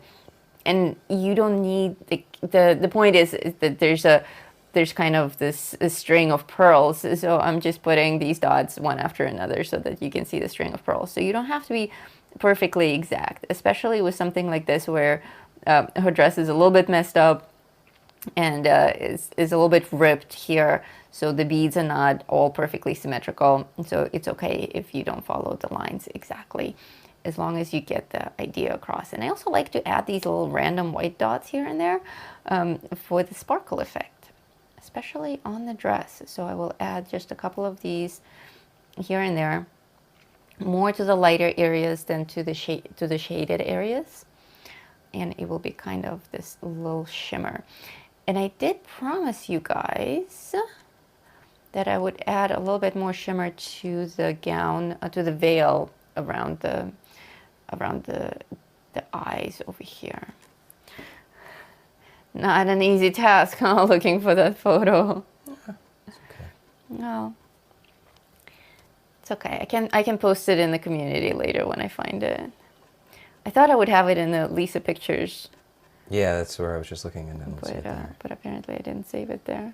And you don't need, the point is that there's kind of this string of pearls. So I'm just putting these dots one after another so that you can see the string of pearls. So you don't have to be perfectly exact, especially with something like this where her dress is a little bit messed up and is a little bit ripped here. So the beads are not all perfectly symmetrical. So it's okay if you don't follow the lines exactly, as long as you get the idea across. And I also like to add these little random white dots here and there for the sparkle effect, especially on the dress. So I will add just a couple of these here and there, more to the lighter areas than to the shaded areas. And it will be kind of this little shimmer. And I did promise you guys that I would add a little bit more shimmer to the gown, to the veil around the eyes over here. Not an easy task, huh, looking for that photo. It's okay. No. It's okay. I can post it in the community later when I find it. I thought I would have it in the Lisa Pictures, Yeah, that's where I was just looking, and I don't see it there. but apparently I didn't save it there.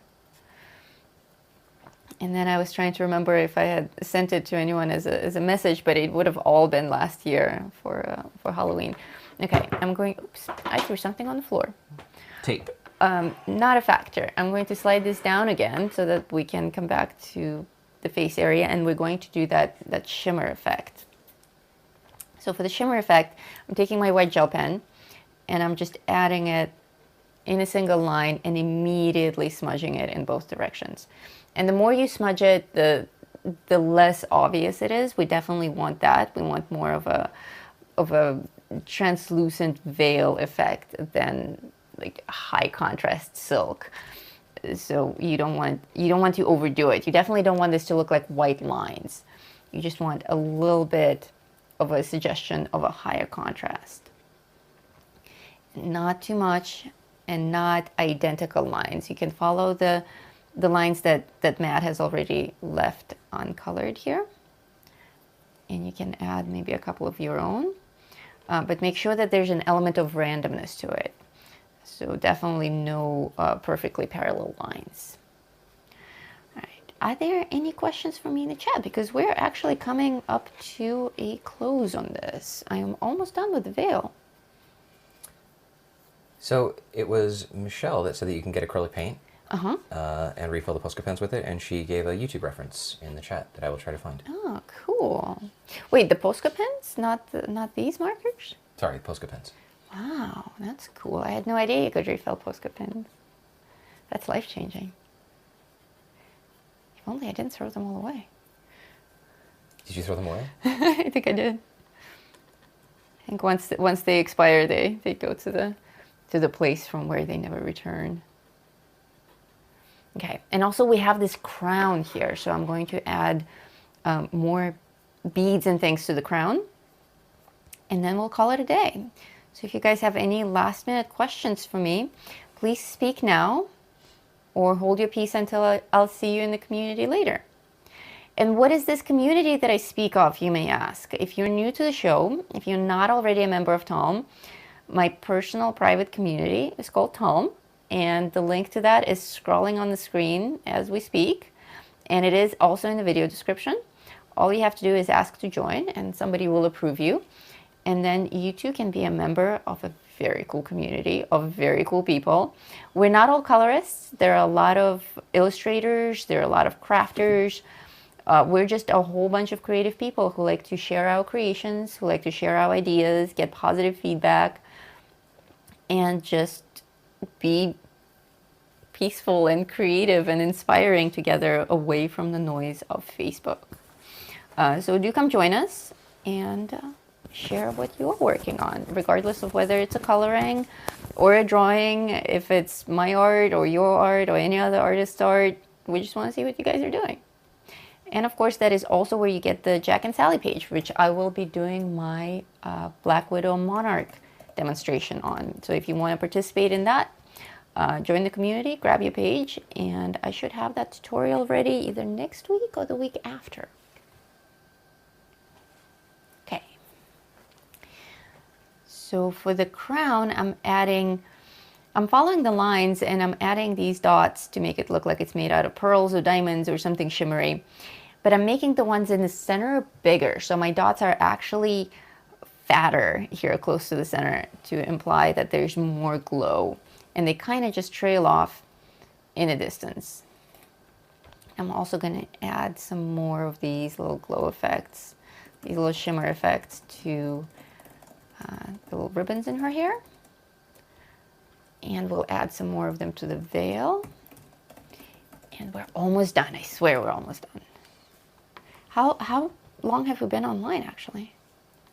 And then I was trying to remember if I had sent it to anyone as a message, but it would have all been last year for Halloween. Okay, I'm going. Oops, I threw something on the floor. Tape. Not a factor. I'm going to slide this down again so that we can come back to the face area, and we're going to do that shimmer effect. So for the shimmer effect, I'm taking my white gel pen and I'm just adding it in a single line and immediately smudging it in both directions. And the more you smudge it, the less obvious it is. We definitely want that. We want more of a translucent veil effect than like high contrast silk. So you don't want to overdo it. You definitely don't want this to look like white lines. You just want a little bit of a suggestion of a higher contrast. Not too much and not identical lines. You can follow the lines that Matt has already left uncolored here. And you can add maybe a couple of your own. But make sure that there's an element of randomness to it. So definitely no perfectly parallel lines. All right. Are there any questions for me in the chat? Because we're actually coming up to a close on this. I am almost done with the veil. So it was Michelle that said that you can get acrylic paint Uh-huh. and refill the Posca pens with it, and she gave a YouTube reference in the chat that I will try to find. Oh, cool. Wait, the Posca pens? Not these markers? Sorry, Posca pens. Wow, that's cool. I had no idea you could refill Posca pens. That's life-changing. If only I didn't throw them all away. Did you throw them away? I think I did. I think once they expire, they go to the place from where they never return. Okay, and also we have this crown here, so I'm going to add more beads and things to the crown, and then we'll call it a day. So if you guys have any last minute questions for me, please speak now or hold your peace until I'll see you in the community later. And what is this community that I speak of, you may ask? If you're new to the show, if you're not already a member of Talm, my personal private community is called Talm, and the link to that is scrolling on the screen as we speak, and it is also in the video description. All you have to do is ask to join, and somebody will approve you. And then you too can be a member of a very cool community of very cool people. We're not all colorists. There are a lot of illustrators. There are a lot of crafters. We're just a whole bunch of creative people who like to share our creations, who like to share our ideas, get positive feedback, and just be peaceful and creative and inspiring together away from the noise of Facebook. So do come join us. and share what you're working on, regardless of whether it's a coloring or a drawing, if it's my art or your art or any other artist's art. We just want to see what you guys are doing. And of course, that is also where you get the Jack and Sally page, which I will be doing my Black Widow Monarch demonstration on. So if you want to participate in that, join the community, grab your page, and I should have that tutorial ready either next week or the week after. Okay. So for the crown, I'm following the lines and I'm adding these dots to make it look like it's made out of pearls or diamonds or something shimmery. But I'm making the ones in the center bigger. So my dots are actually fatter here close to the center to imply that there's more glow. And they kind of just trail off in the distance. I'm also going to add some more of these little glow effects, these little shimmer effects to the little ribbons in her hair. And we'll add some more of them to the veil. And we're almost done. I swear we're almost done. How long have we been online, actually?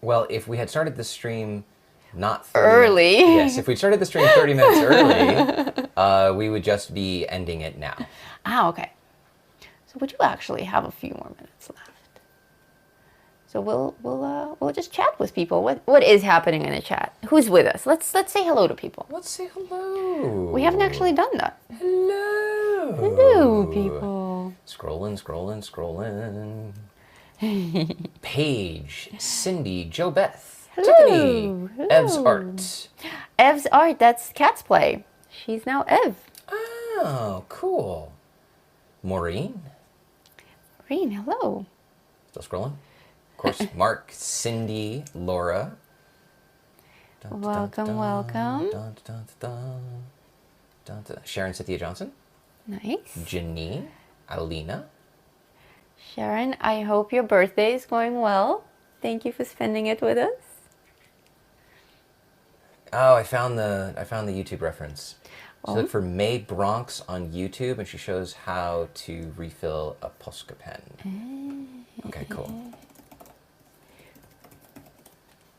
Well, if we had started the stream not 30 early. Yes, if we started the stream 30 minutes early, we would just be ending it now. Ah, okay. So we do actually have a few more minutes left. So we'll just chat with people. What is happening in the chat? Who's with us? Let's say hello to people. Let's say hello. We haven't actually done that. Hello. Hello, people. Scrolling. Paige, Cindy, Jo Beth, Hello. Tiffany, Hello. Ev's Art. Ev's Art, that's Cat's Play. She's now Ev. Oh, cool. Maureen. Maureen, hello. Still scrolling. Of course, Mark, Cindy, Laura. Welcome. Sharon Cynthia Johnson. Nice. Janine, Alina. Sharon, I hope your birthday is going well. Thank you for spending it with us. Oh, I found the YouTube reference. So Oh. look for May Bronx on YouTube, and she shows how to refill a Posca pen. Okay, cool.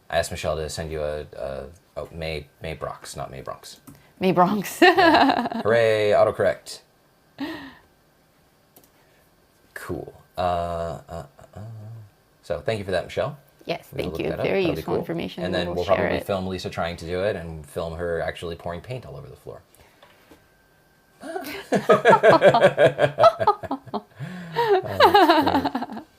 I asked Michelle to send you May Bronx, not May Bronx. May Bronx. Hooray, autocorrect. Cool. So thank you for that, Michelle. Yes, We will thank look you. that up. Very That'll be useful cool. information. And then we'll share probably it. film Lisa trying to do it and film her actually pouring paint all over the floor.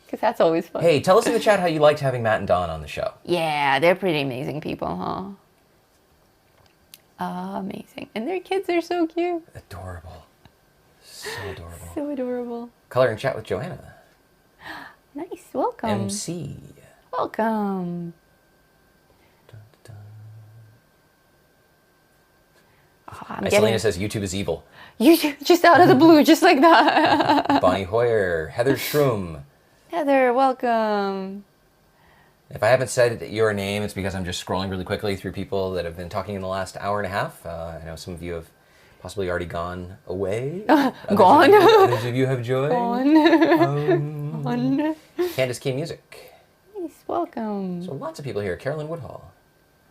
Because that's always fun. Hey, tell us in the chat how you liked having Matt and Dawn on the show. Yeah, they're pretty amazing people, huh? Amazing. And their kids are so cute. Adorable. So adorable. So adorable. Color and chat with Joanna. Nice. Welcome. MC. Welcome. Oh, Iselina says YouTube is evil. You just out of the blue, just like that. Bonnie Hoyer. Heather Shroom. Heather, welcome. If I haven't said your name, it's because I'm just scrolling really quickly through people that have been talking in the last hour and a half. I know some of you have possibly already gone away. Gone? Others of you have joined. Gone. Candace K Music. Nice, welcome. So lots of people here. Carolyn Woodhall.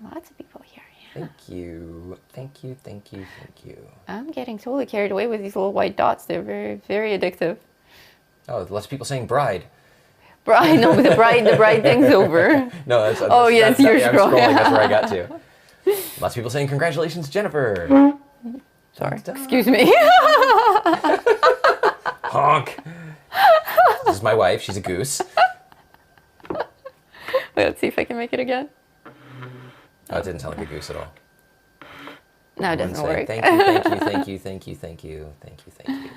Lots of people here. Yeah. Thank you. Thank you, thank you, thank you. I'm getting totally carried away with these little white dots. They're very, very addictive. Oh, lots of people saying bride. Bride, no, the bride thing's over. No, that's Oh, yes, you're I'm scrolling. That's where I got to. Lots of people saying congratulations, Jennifer. Sorry, Dun, dun. excuse me. Honk. This is my wife. She's a goose. Wait, let's see if I can make it again. Oh, it didn't sound like a goose at all. No, it doesn't Say, work. Thank you, thank you, thank you, thank you, thank you, thank you, thank you.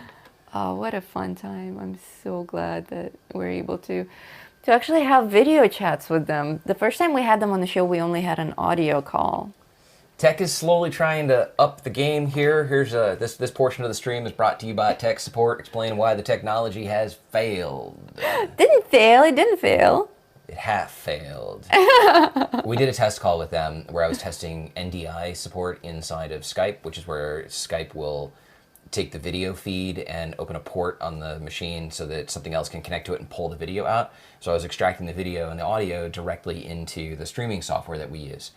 Oh, what a fun time. I'm so glad that we're able to actually have video chats with them. The first time we had them on the show, we only had an audio call. Tech is slowly trying to up the game here. Here's this portion of the stream is brought to you by Tech Support, explaining why the technology has failed. Didn't fail. It didn't fail. It half failed. We did a test call with them where I was testing NDI support inside of Skype, which is where Skype will take the video feed and open a port on the machine so that something else can connect to it and pull the video out. So I was extracting the video and the audio directly into the streaming software that we use.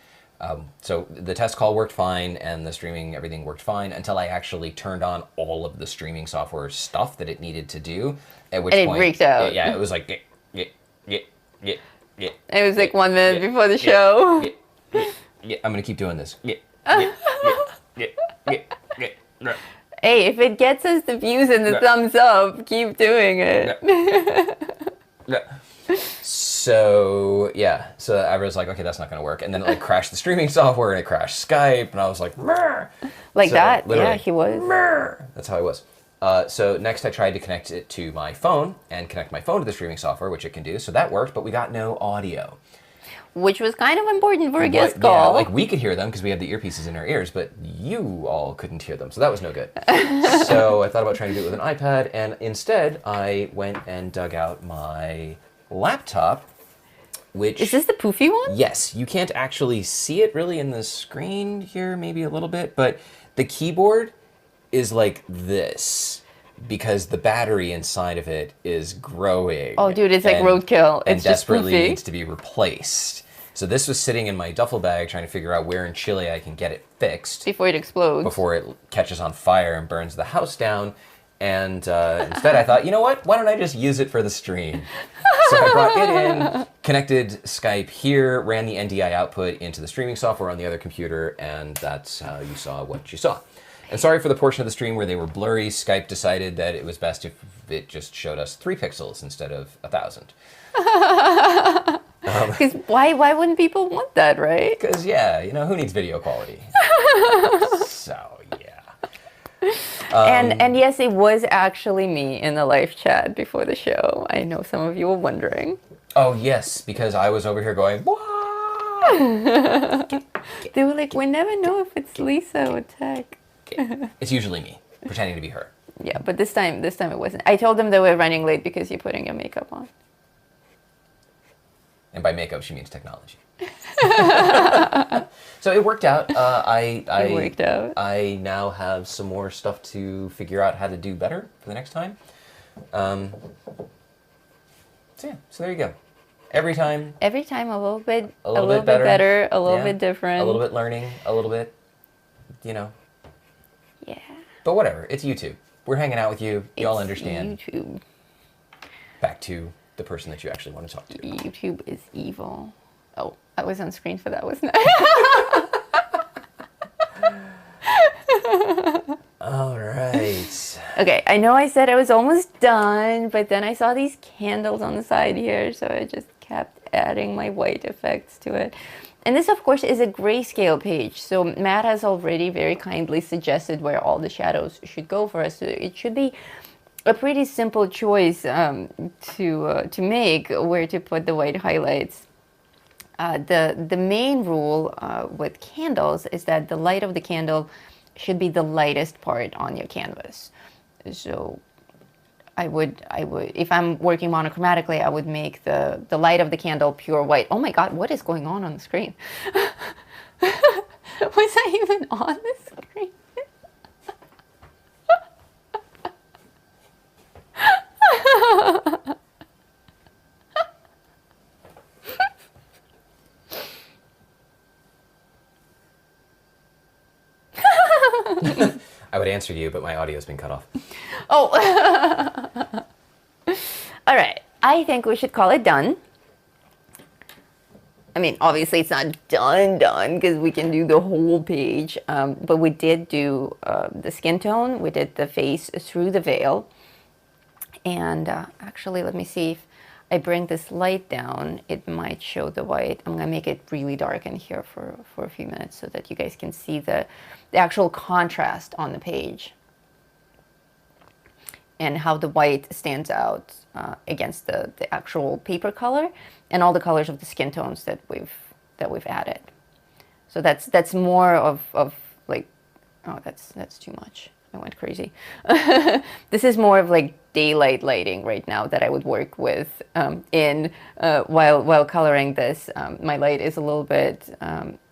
So the test call worked fine and the streaming, everything worked fine until I actually turned on all of the streaming software stuff that it needed to do. At which And it point, freaked out. Yeah, it was like, It was like 1 minute before the show. I'm gonna keep doing this. Hey, if it gets us the views and the thumbs up, keep doing it. So yeah, so I was like, okay, that's not gonna work, and then it like crashed the streaming software and it crashed Skype, and I was like, Murr! Like So, that? literally, Yeah, he was. Murr! That's how I was. So next I tried to connect it to my phone and connect my phone to the streaming software, which it can do. So that worked, but we got no audio. Which was kind of important for a guest Yeah, call. like we could hear them because we have the earpieces in our ears, but you all couldn't hear them, so that was no good. So I thought about trying to do it with an iPad, and instead I went and dug out my laptop, which... Is this the poofy one? Yes, you can't actually see it really in the screen here, maybe a little bit, but the keyboard is like this because the battery inside of it is growing. Oh, dude, it's like roadkill. And It's just desperately poofy. needs to be replaced. So this was sitting in my duffel bag trying to figure out where in Chile I can get it fixed Before it explodes. before it catches on fire and burns the house down. And instead I thought, you know what? Why don't I just use it for the stream? So I brought it in, connected Skype here, ran the NDI output into the streaming software on the other computer, and that's how you saw what you saw. And sorry for the portion of the stream where they were blurry. Skype decided that it was best if it just showed us 3 pixels instead of 1,000. Because why wouldn't people want that, right? Because, yeah, you know, who needs video quality? So, yeah. And yes, it was actually me in the live chat before the show. I know some of you were wondering. Oh, yes, because I was over here going, "Wah!" They were like, we never know if it's Lisa or Tech. It's usually me, pretending to be her. Yeah, but this time it wasn't. I told them they were running late because you're putting your makeup on. And by makeup, she means technology. So it worked out. It worked out. I now have some more stuff to figure out how to do better for the next time. So yeah, so there you go. Every time a little bit bit better, a little yeah, bit different. a little bit learning, a little bit, you know. Yeah. But whatever, it's YouTube. We're hanging out with you. You all It's understand. YouTube. Back to the person that you actually want to talk to. YouTube is evil. Oh, I was on screen for that, wasn't I? All right. Okay, I know I said I was almost done, but then I saw these candles on the side here, so I just kept adding my white effects to it. And this, of course, is a grayscale page, so Matt has already very kindly suggested where all the shadows should go for us. So it should be a pretty simple choice to make where to put the white highlights. The main rule with candles is that the light of the candle should be the lightest part on your canvas. So I would, if I'm working monochromatically, I would make the light of the candle pure white. Oh my God, what is going on the screen? Was I even on the screen? I would answer you, but my audio's been cut off. Oh. All right. I think we should call it done. I mean, obviously it's not done because we can do the whole page. But we did do the skin tone. We did the face through the veil. And actually, let me see if I bring this light down, it might show the white. I'm gonna make it really dark in here for a few minutes so that you guys can see the actual contrast on the page and how the white stands out against the actual paper color and all the colors of the skin tones that we've added. So that's more of like, oh, that's too much. I went crazy. This is more of like daylight lighting right now that I would work with while coloring this. My light is a little bit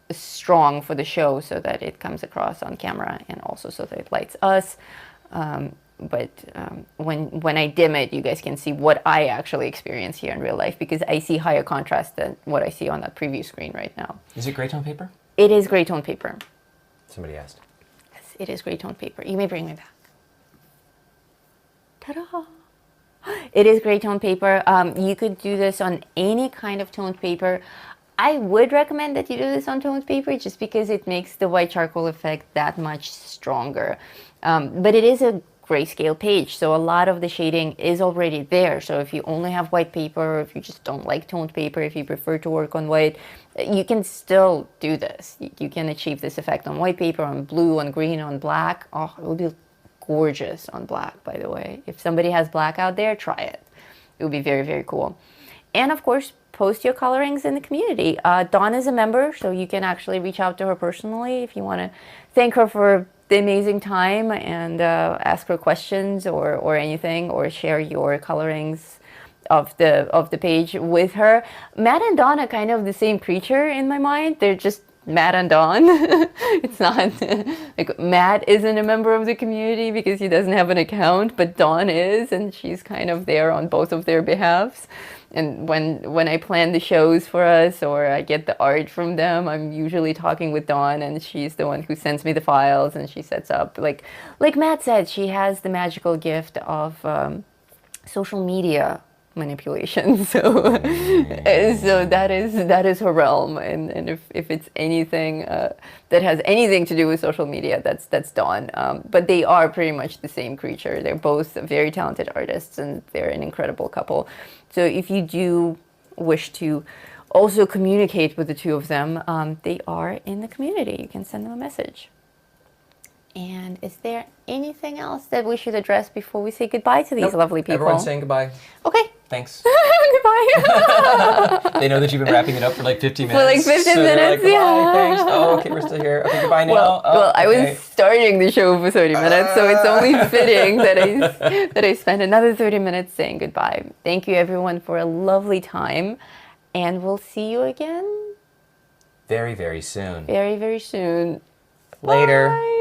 strong for the show so that it comes across on camera and also so that it lights us. When I dim it, you guys can see what I actually experience here in real life, because I see higher contrast than what I see on that preview screen right now. Is it gray tone paper? It is gray tone paper. Somebody asked. Yes, it is gray tone paper. You may bring me back. Ta-da! It is gray tone paper. You could do this on any kind of toned paper. I would recommend that you do this on toned paper just because it makes the white charcoal effect that much stronger. But it is a grayscale page, so a lot of the shading is already there. So if you only have white paper, or if you just don't like toned paper, if you prefer to work on white, you can still do this. You can achieve this effect on white paper, on blue, on green, on black. Oh, it would be gorgeous on black, by the way. If somebody has black out there, try it. It would be very, very cool. And of course, post your colorings in the community. Dawn is a member, so you can actually reach out to her personally if you want to thank her for the amazing time and ask her questions or anything, or share your colorings of the page with her. Matt and Dawn are kind of the same creature in my mind. They're just Matt and Dawn. It's not like Matt isn't a member of the community because he doesn't have an account, but Dawn is, and she's kind of there on both of their behalves. And when I plan the shows for us, or I get the art from them, I'm usually talking with Dawn, and she's the one who sends me the files, and she sets up. Like Matt said, she has the magical gift of social media manipulation. So that is her realm. And if it's anything that has anything to do with social media, that's Dawn. But they are pretty much the same creature. They're both very talented artists, and they're an incredible couple. So if you do wish to also communicate with the two of them, they are in the community. You can send them a message. And is there anything else that we should address before we say goodbye to these lovely people? Everyone's saying goodbye. Okay. Thanks. Goodbye. They know that you've been wrapping it up for like 15 minutes. For like 15 so minutes, like, yeah. Thanks. Oh, okay, we're still here. Okay, goodbye now. Well, I okay. was starting the show for 30 minutes, so it's only fitting that I spend another 30 minutes saying goodbye. Thank you, everyone, for a lovely time, and we'll see you again very, very soon. very, very soon. Later. Bye.